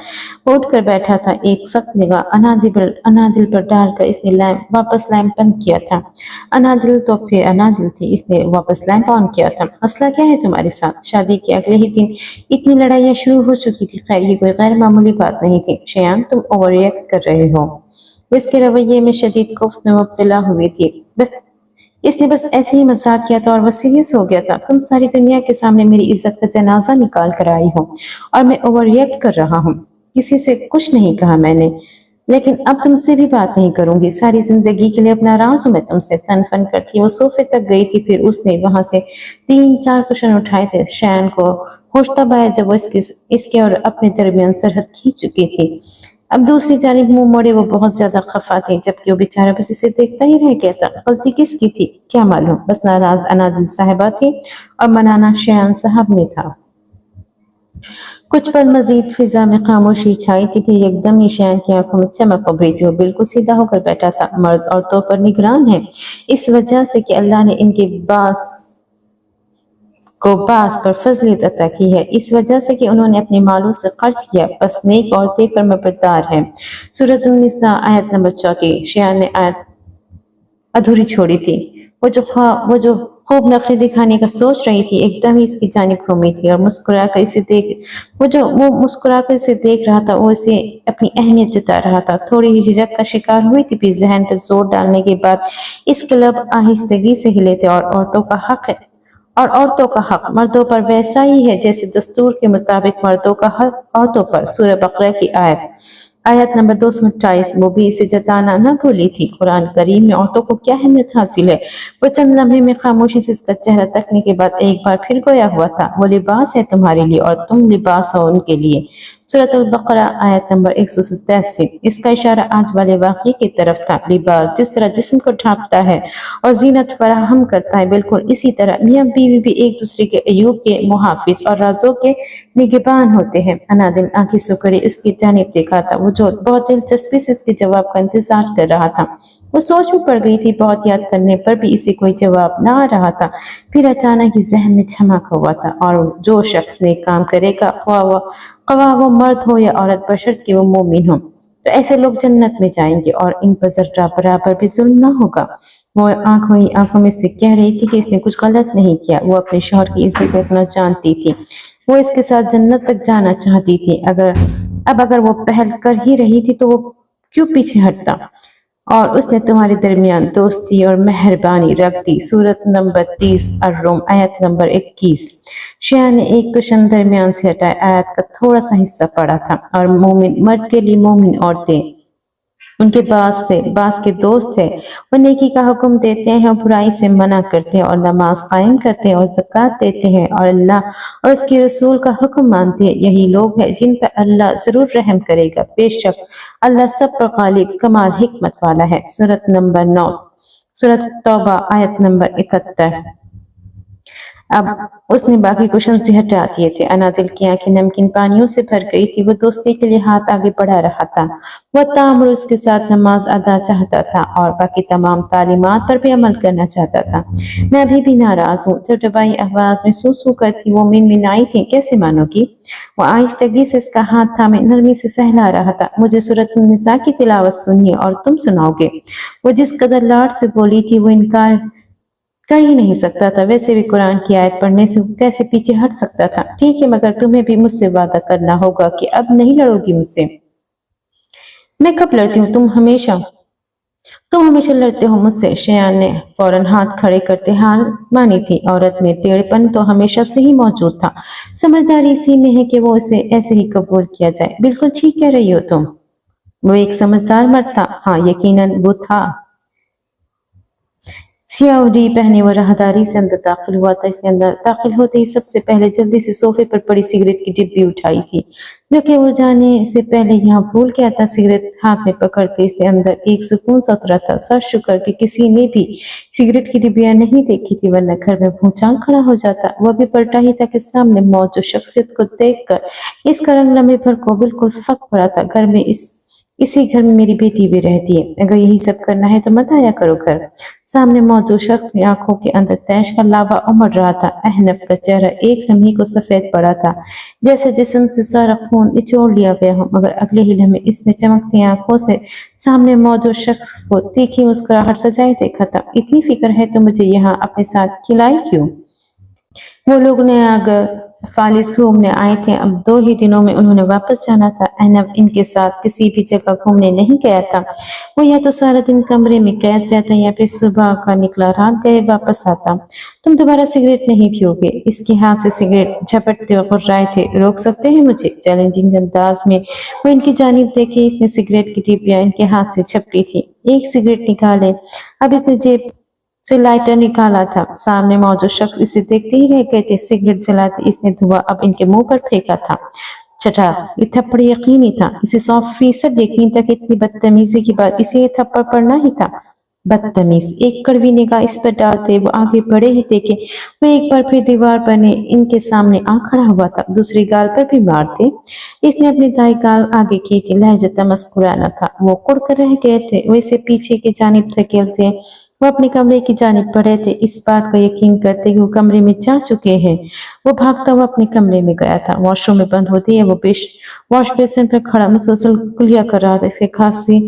اٹھ کر بیٹھا تھا۔ ایک سخت نگاہ انادل پر ڈال کر اس نے واپس لیمپ بند کیا تھا۔ انادل تو پھر انادل تھی۔ اس نے واپس لیمپ آن کیا تھا۔ مسئلہ کیا ہے تمہارے ساتھ؟ شادی کے اگلے ہی دن اتنی لڑائیاں شروع ہو چکی تھی۔ خیر یہ کوئی غیر معمولی بات نہیں تھی۔ شیان تم اوور ریئیکٹ کر رہے ہو۔ وہ اس کے رویے میں شدید خوف میں مبتلا ہوئی تھی۔ اس نے بس ایسے ہی مذاق کیا تھا اور وہ سیریس ہو گیا تھا۔ تم ساری دنیا کے سامنے میری عزت کا جنازہ نکال کر آئی ہو اور میں اوور ریئیکٹ کر رہا ہوں۔ کسی سے کچھ نہیں کہا میں نے، لیکن اب تم سے بھی بات نہیں کروں گی۔ ساری زندگی کے لیے اپنا راز ہوں میں تم سے۔ تن فن کرتی وہ صوفے تک گئی تھی، پھر اس نے وہاں سے 3-4 کشن اٹھائے تھے۔ شیان کو ہوش تب آیا جب وہ اس کے اور اپنے درمیان سرحد کھینچ چکی تھی۔ اب دوسری جانب منہ موڑے وہ بہت زیادہ خفا تھی، جبکہ وہ بیچارہ بس اسے دیکھتا ہی رہ گیا تھا۔ غلطی کس کی تھی کیا معلوم، بس ناراض انادل صاحبہ تھی اور منانا شیان صاحب نے تھا۔ کچھ پل مزید فضا میں خاموشی چھائی تھی، پھر ایک دم ہی شیان کی آنکھوں میں چمک ابھری تھی۔ وہ بالکل سیدھا ہو کر بیٹھا تھا۔ مرد عورتوں پر نگران ہے، اس وجہ سے کہ اللہ نے ان کے باس پر فضلیت عطا کی ہے، اس وجہ سے کہ انہوں نے اپنے مالوں سے خرچ کیا، بس نیک عورتیں پر مبردار ہے۔ سورۃ النساء آیت نمبر 34۔ شیان نے آیت ادھوری چھوڑی تھی۔ وہ جو خوب نخرے دکھانے کا سوچ رہی تھی، ایک دم ہی اس کی جانب گھومی تھی اور وہ مسکرا کر اسے دیکھ رہا تھا۔ وہ اسے اپنی اہمیت جتا رہا تھا۔ تھوڑی ہی جھجک کا شکار ہوئی تھی، پھر ذہن پر زور ڈالنے کے بعد اس کے لب آہستگی سے ہلے تھے۔ اور عورتوں کا حق مردوں پر ویسا ہی ہے جیسے دستور کے مطابق مردوں کا حق عورتوں پر۔ سورہ بقرہ کی آیت نمبر 228۔ وہ بھی اسے جتانا نہ بھولی تھی۔ قرآن کریم میں عورتوں کو کیا اہمیت حاصل ہے؟ وہ چند لمحے میں خاموشی سے اس کا چہرہ تکنے کے بعد ایک بار پھر گویا ہوا تھا۔ وہ لباس ہے تمہارے لیے اور تم لباس ہو ان کے لیے۔ سورۃ البقرہ آیت نمبر 187۔ اس کا اشارہ آج والے واقعے کی طرف تھا۔ لباس جس طرح جسم کو ڈھانپتا ہے اور زینت فراہم کرتا ہے، بالکل اسی طرح میاں بیوی بھی ایک دوسرے کے عیوب کے محافظ اور رازوں کے نگہبان ہوتے ہیں۔ انادل آنکھیں سکڑے اس کی جانب دیکھا تھا۔ وہ جو بہت دلچسپی سے اس کے جواب کا انتظار کر رہا تھا۔ وہ سوچ میں پڑ گئی تھی، بہت یاد کرنے پر بھی اسے کوئی جواب نہ آ رہا تھا۔ پھر اچانک ہی ذہن میں جھمک ہوا تھا، اور جو شخص نیک کام کرے گا، خواہ وہ مرد ہو یا عورت، بشرط کہ وہ مومن ہو، تو ایسے لوگ جنت میں جائیں گے اور ان پر ذرہ برابر بھی ظلم نہ ہوگا۔ وہ آنکھوں میں سے کہہ رہی تھی کہ اس نے کچھ غلط نہیں کیا۔ وہ اپنے شوہر کی عزت رکھنا جانتی تھی۔ وہ اس کے ساتھ جنت تک جانا چاہتی تھی۔ اگر وہ پہل کر ہی رہی تھی تو وہ کیوں پیچھے ہٹتا؟ اور اس نے تمہارے درمیان دوستی اور مہربانی رکھ دی۔ سورۃ نمبر 30 الروم آیت نمبر 21۔ شیعہ نے ایک کشن درمیان سے ہٹایا۔ آیت کا تھوڑا سا حصہ پڑا تھا۔ اور مومن مرد کے لیے مومن عورتیں ان کے باس کے دوست ہیں۔ وہ نیکی کا حکم دیتے ہیں اور برائی سے منع کرتے ہیں، اور نماز قائم کرتے ہیں اور زکوٰۃ دیتے ہیں اور اللہ اور اس کے رسول کا حکم مانتے ہیں۔ یہی لوگ ہیں جن پر اللہ ضرور رحم کرے گا۔ بے شک اللہ سب پر غالب کمال حکمت والا ہے۔ سورۃ نمبر 9۔ سورۃ توبہ آیت نمبر 71۔ اب اس نے باقی کوشچنز بھی ہٹا دیے تھے۔ انادل کی آنکھیں نمکین پانیوں سے بھر گئی تھی۔ وہ دوستی کے لیے ہاتھ آگے بڑھا رہا تھا۔ وہ تامر اس کے ساتھ نماز ادا چاہتا تھا اور باقی تمام تعلیمات پر بھی عمل کرنا چاہتا تھا۔ میں ابھی بھی ناراض ہوں۔ جو دبائی آواز میں سو سو کرتی وہ منمنائی تھی، کیسے مانو گی؟ وہ آہستگی سے اس کا ہاتھ تھامے نرمی سے سہلا رہا تھا۔ مجھے سورۃ النساء کی تلاوت سنیے اور تم سناؤ گے۔ وہ جس قدر لاڈ سے بولی تھی وہ انکار کر ہی نہیں سکتا تھا۔ ویسے بھی قرآن کی آیت پڑھنے سے کیسے پیچھے ہٹ سکتا تھا؟ ٹھیک ہے، مگر تمہیں بھی مجھ سے وعدہ کرنا ہوگا کہ اب نہیں لڑو گی مجھ سے۔ میں کب لڑتی ہوں؟ تم ہمیشہ तुम हमेशा लड़ते हो मुझसे। शयान ने फौरन हाथ खड़े करते हार मानी थी। औरत में टेढ़पन तो हमेशा से ही मौजूद था। समझदारी इसी में है कि वो इसे ऐसे ही कबूल किया जाए। बिल्कुल ठीक कह रही हो तुम। वो एक समझदार मर्द था। हाँ, यकीनन वो था। सियाउडी पहने वो राहदारी से अंदर दाखिल हुआ था। इसने अंदर दाखिल होते ही सबसे पहले जल्दी से सोफे पर पड़ी सिगरेट की डिब्बी उठाई थी, जो कि वो जाने से पहले यहाँ भूल गया था। सिगरेट हाथ में पकड़ते इसने अंदर एक सुकून सा उतरा था। सर शुक्र कि किसी ने भी सिगरेट की डिब्बियां नहीं देखी थी, वरना घर में भूचाल खड़ा हो जाता। वो भी पलटा ही था कि सामने मौजूद शख्सियत को देखकर इसका रंग लम्हे भर को बिल्कुल फक पड़ा था। घर में इसी घर में मेरी बेटी भी रहती है। अगर यही सब करना है तो मत आया करो घर। सामने मौजूद शख्स की आंखों के अंदर तैश का लावा उमड़ रहा था। अहनफ का चेहरा एक लम्हे को सफेद पड़ा था, जैसे जिस्म से सारा खून निचोड़ लिया गया हो, मगर अगले ही लम्हे इसने चमकती आंखों से सामने मौजूद शख्स को तीखी मुस्कुराहट सजाए देखा था। इतनी फिक्र है तो मुझे यहाँ अपने साथ खिलाई क्यों? वो लोग अगर फालिस घूमने आए थे। अब 2 ही दिनों में उन्होंने वापस जाना था। अहनफ इनके साथ किसी भी जगह घूमने नहीं गया था। वो या तो सारा दिन कमरे में कैद रहता या फिर सुबह का निकला रात गए वापस आता। तुम दोबारा सिगरेट नहीं पियोगे? इसके हाथ से सिगरेट झपटते गुर्राए थे। रोक सकते हैं मुझे? चैलेंजिंग अंदाज में वो इनकी जानिब देखे। इसने सिगरेट की डिब्बियां इनके हाथ से झपटी थी। एक सिगरेट निकाले। अब इसने जेब से लाइटर निकाला था। सामने मौजूद शख्स इसे देखते ही रह गए थे। सिगरेट जलाते इसने धुआं अब इनके मुंह पर फेंका था। चटाक, ये थप्पड़ यकीनी था। इसे 100% यकीन था कि इतनी बदतमीजी की बात इसे ये थप्पड़ पड़ना ही था। बदतमीज। एक कड़वी निगाह इस पर डालते वो आगे बढ़े ही थे कि वो एक बार फिर दीवार पर ने इनके सामने आ खड़ा हुआ था। दूसरी गाल पर भी मारते। इसने अपनी दाई गाल आगे की थी। लहजता मुस्कुराना था। वो कुड़ कर रह गए थे। वो इसे पीछे की जानिब धकेल थे। वो अपने कमरे की जानिब बढ़े थे, इस बात का यकीन करते कि वो कमरे में जा चुके हैं। वो भागता हुआ अपने कमरे में गया था। वॉशरूम में बंद होते ही वो वॉश बेसिन पर खड़ा मुसलसल कुलिया कर रहा था। इसके खांसी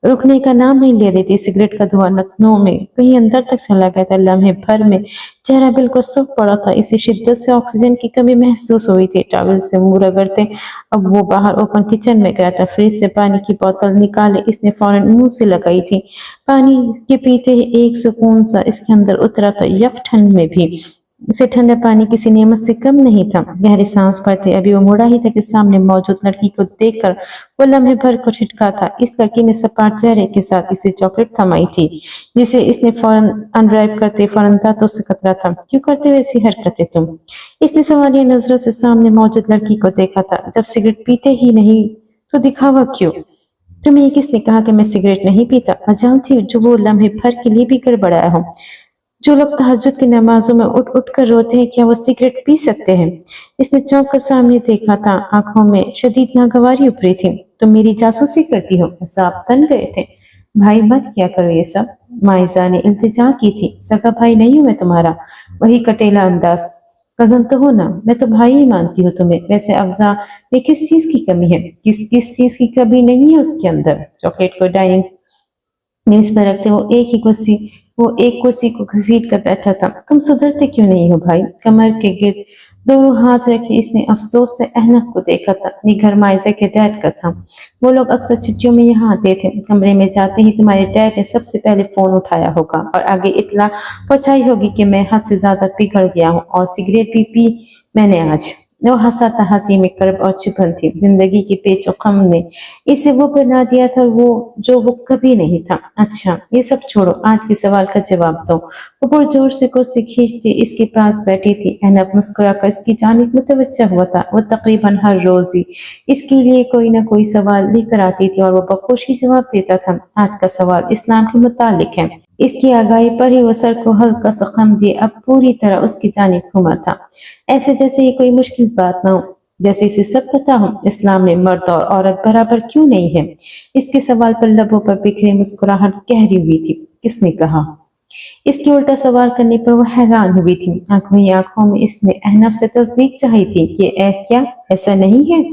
रुकने का नाम नहीं ले रही थी। सिगरेट का धुआं नथनों में कहीं अंदर तक चला गया था। लम्हे भर में चेहरा बिल्कुल सूख पड़ा था। इसे शिद्दत से ऑक्सीजन की कमी महसूस हुई थी। टॉवल से मुंह रगड़ते अब वो बाहर ओपन किचन में गया था। फ्रिज से पानी की बोतल निकाले इसने फौरन मुंह से लगाई थी। पानी के पीते ही एक सुकून सा इसके अंदर उतरा था। यक ठंड में भी इसे ठंडा पानी किसी नेमत से कम नहीं था। गहरी सांस भरते अभी वो मुड़ा ही था कि सामने मौजूद लड़की को देखकर वो लम्हे भर को छिटका था। इस लड़की ने सपाट चेहरे के साथ इसे चॉकलेट थमाई थी, जिसे इसने फौरन अनरैप करते फौरन दांतों से कतरा था। क्यों करते हो ऐसी हरकतें तुम? इसने सवालिया नजरों से सामने मौजूद लड़की को देखा था। जब सिगरेट पीते ही नहीं तो दिखावा क्यों? तुम्हें किसने कहा कि मैं सिगरेट नहीं पीता? मजाल थी जो वो लम्हे भर के लिए भी गड़बड़ाया हूँ। जो लोग तहज्जुद की नमाजों में उठ उठ कर रोते हैं, क्या वो सिगरेट पी सकते हैं? इसने चौंक कर सामने देखा था। आंखों में शदीद नागवारी उभरी थी। तुम मेरी जासूसी करती हो? ऐसा तन गए थे। भाई मत किया करो ये सब। माइजा ने इल्तिजा की थी। सगा भाई नहीं हूं मैं तुम्हारा। वही कटेला अंदाज। कजन तो हो ना। मैं तो भाई ही मानती हूँ तुम्हें। वैसे अफजा में किस चीज की कमी है? किस किस चीज की कमी नहीं है उसके अंदर? चॉकलेट को डाइनिंग मेज पर रखते वो एक कुर्सी को घसीट कर बैठा था। तुम सुधरते क्यों नहीं हो भाई? कमर के गिर्द दोनों हाथ रखे इसने अफसोस से अहनफ को देखा था। ये घर माइजा के डैड का था। वो लोग अक्सर छुट्टियों में यहाँ आते थे। कमरे में जाते ही तुम्हारे डैड ने सबसे पहले फोन उठाया होगा और आगे इत्तला पहुंचाई होगी कि मैं हद से ज्यादा पिघल गया हूँ और सिगरेट भी पी मैंने आज। वो हंसा था। हंसी में कर्ब और चुभन थी। जिंदगी के पेच और गम ने इसे वो बना दिया था जो वो कभी नहीं था। अच्छा ये सब छोड़ो, आज के सवाल का जवाब दो। वो पुरजोर से कुर्सी खींचती इसके पास बैठी थी। अहनफ मुस्कुराकर इसकी जानिब मुतवज्जा हुआ था। वो तकरीबन हर रोज ही इसके लिए कोई ना कोई सवाल लेकर आती थी और वो बखुशी जवाब देता था। आज का सवाल इस्लाम के मुतालिक है। इसकी आगाही पर ही वो सर को हल्का सा खम दिए अब पूरी तरह उसकी जानिब घुमा था, ऐसे जैसे ये कोई मुश्किल बात ना हो, जैसे इसे सब पता हो। इस्लाम में मर्द और औरत बराबर क्यों नहीं है? इसके सवाल पर लबों पर बिखरी मुस्कुराहट गहरी हुई थी। किसने कहा? इसके उल्टा सवाल करने पर वो हैरान हुई थी। आंखों ही आंखों में इसने अहनफ से तस्दीक चाही थी कि क्या ऐसा नहीं है?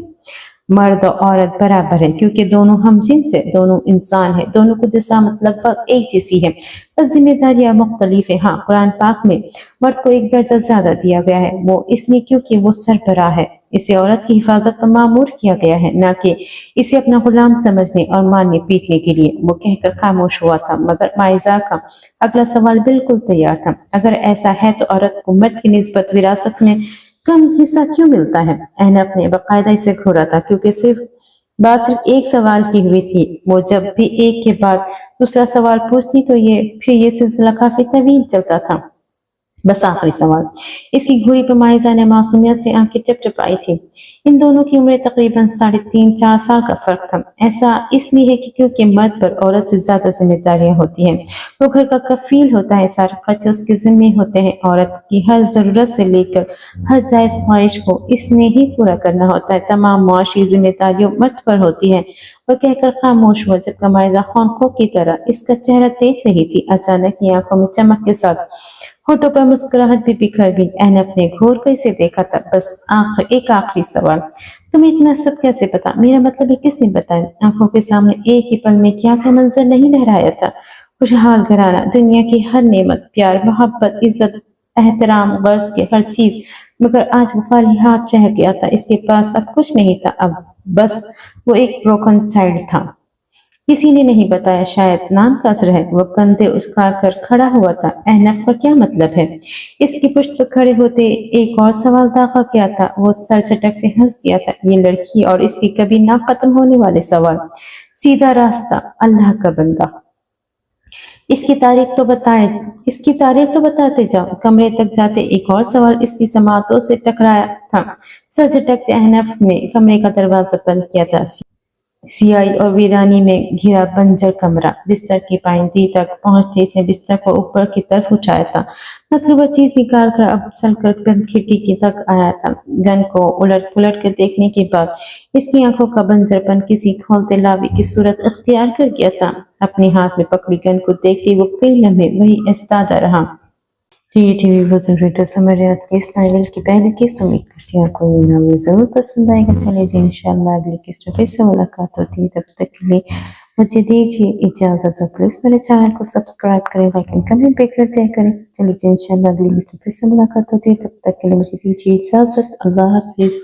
मर्द और औरत बराबर है क्योंकि दोनों हम जिन्स है, दोनों इंसान है, दोनों को जिसामत लगभग एक जैसी है, बस जिम्मेदारियां मुख्तलिफ है। हाँ, कुरान पाक में मर्द को एक दर्जा ज्यादा दिया गया है। वो इसलिए क्योंकि वो सरबराह है। इसे औरत की हिफाजत पर मामूर किया गया है, न कि इसे अपना गुलाम समझने और मारने पीटने के लिए। वो कहकर खामोश हुआ था, मगर माइजा का अगला सवाल बिल्कुल तैयार था। अगर ऐसा है तो औरत को मर्द की निस्बत विरासत में कम हिस्सा क्यों मिलता है? अहनफ ने बाकायदा इसे घूरा था, क्योंकि बात सिर्फ एक सवाल की हुई थी। वो जब भी एक के बाद दूसरा सवाल पूछती तो फिर ये सिलसिला काफी तवील चलता था। बस आखिरी सवाल। इसकी घुड़ी पर माइजा ने मासूमियत से आंखें टिपटिपाई थी। इन दोनों की उम्रें तकरीबन 3.5-4 साल का फर्क था। ऐसा इसलिए है कि क्योंकि मर्द पर औरत से ज्यादा जिम्मेदारियां होती हैं। वो घर का कफील होता है, सारे खर्चे उसके जिम्मे होते हैं। औरत की हर जरूरत से लेकर हर जायज ख्वाहिश को इसने ही पूरा करना होता है। तमाम मुआशी जिम्मेदारियों मर्द पर होती है। वह कहकर खामोश हुआ, जबकि माइजा खौंखों की तरह इसका चेहरा देख रही थी। अचानक ही आंखों में चमक के साथ होठों पर मुस्कुराहट भी बिखर गई। अहनफ ने घूर कर इसे देखा था। बस एक आखिरी सवाल, तुम्हें इतना सब कैसे पता? मेरा मतलब है, किसने बताया? आंखों के सामने एक ही पल में क्या क्या मंजर नहीं लहराया था। खुशहाल घराना, दुनिया की हर नेमत, प्यार, मोहब्बत, इज्जत, एहतराम, गर्ज के हर चीज। मगर आज वो खाली हाथ रह गया था। इसके पास अब कुछ नहीं था। अब बस वो एक ब्रोकन चाइल्ड था। किसी ने नहीं बताया, शायद नाम का असर है। वो कंधे उचका कर खड़ा हुआ था। अहनफ का क्या मतलब है? इसकी पुष्ट पर खड़े होते एक और सवाल दागा क्या था। वो सर झटकते हंस दिया था। ये लड़की और इसकी कभी ना खत्म होने वाले सवाल। सीधा रास्ता, अल्लाह का बंदा। इसकी तारीख तो बताते जाओ। कमरे तक जाते एक और सवाल इसकी समातों से टकराया था। सर झटकते अहनफ ने कमरे का दरवाजा बंद किया था। सियाही और वीरानी में घिरा बंजर कमरा। बिस्तर की पाइंदी तक पहुंचते इसने बिस्तर को ऊपर की तरफ उठाया था। मतलूबा चीज निकाल कर अब चलकर बंद खिड़की की तक आया था। गन को उलट पुलट कर देखने के बाद इसकी आंखों का बंजरपन किसी खोलते लावे की सूरत अख्तियार कर गया था। अपने हाथ में पकड़ी गन को देखते वो कई लम्हे वही इस्तादा रहा। ये थी वीडियो समझ के इस नावल की पहली किस्त। उम्मीद करती हूँ आपको ये नावल जरूर पसंद आएगा। चलिए जी, इंशाल्लाह अगली किस्त में फिर से मुलाकात होती है। तब तक के लिए मुझे दीजिए इजाजत। और प्लीज मेरे चैनल को सब्सक्राइब करें, लाइक एंड कमेंट भी कर दिया करें। चलिए जी, इंशाल्लाह अगली किस्त में फिर से मुलाकात होती है। तब तक के लिए मुझे दीजिए इजाजत। अल्लाह हाफिज।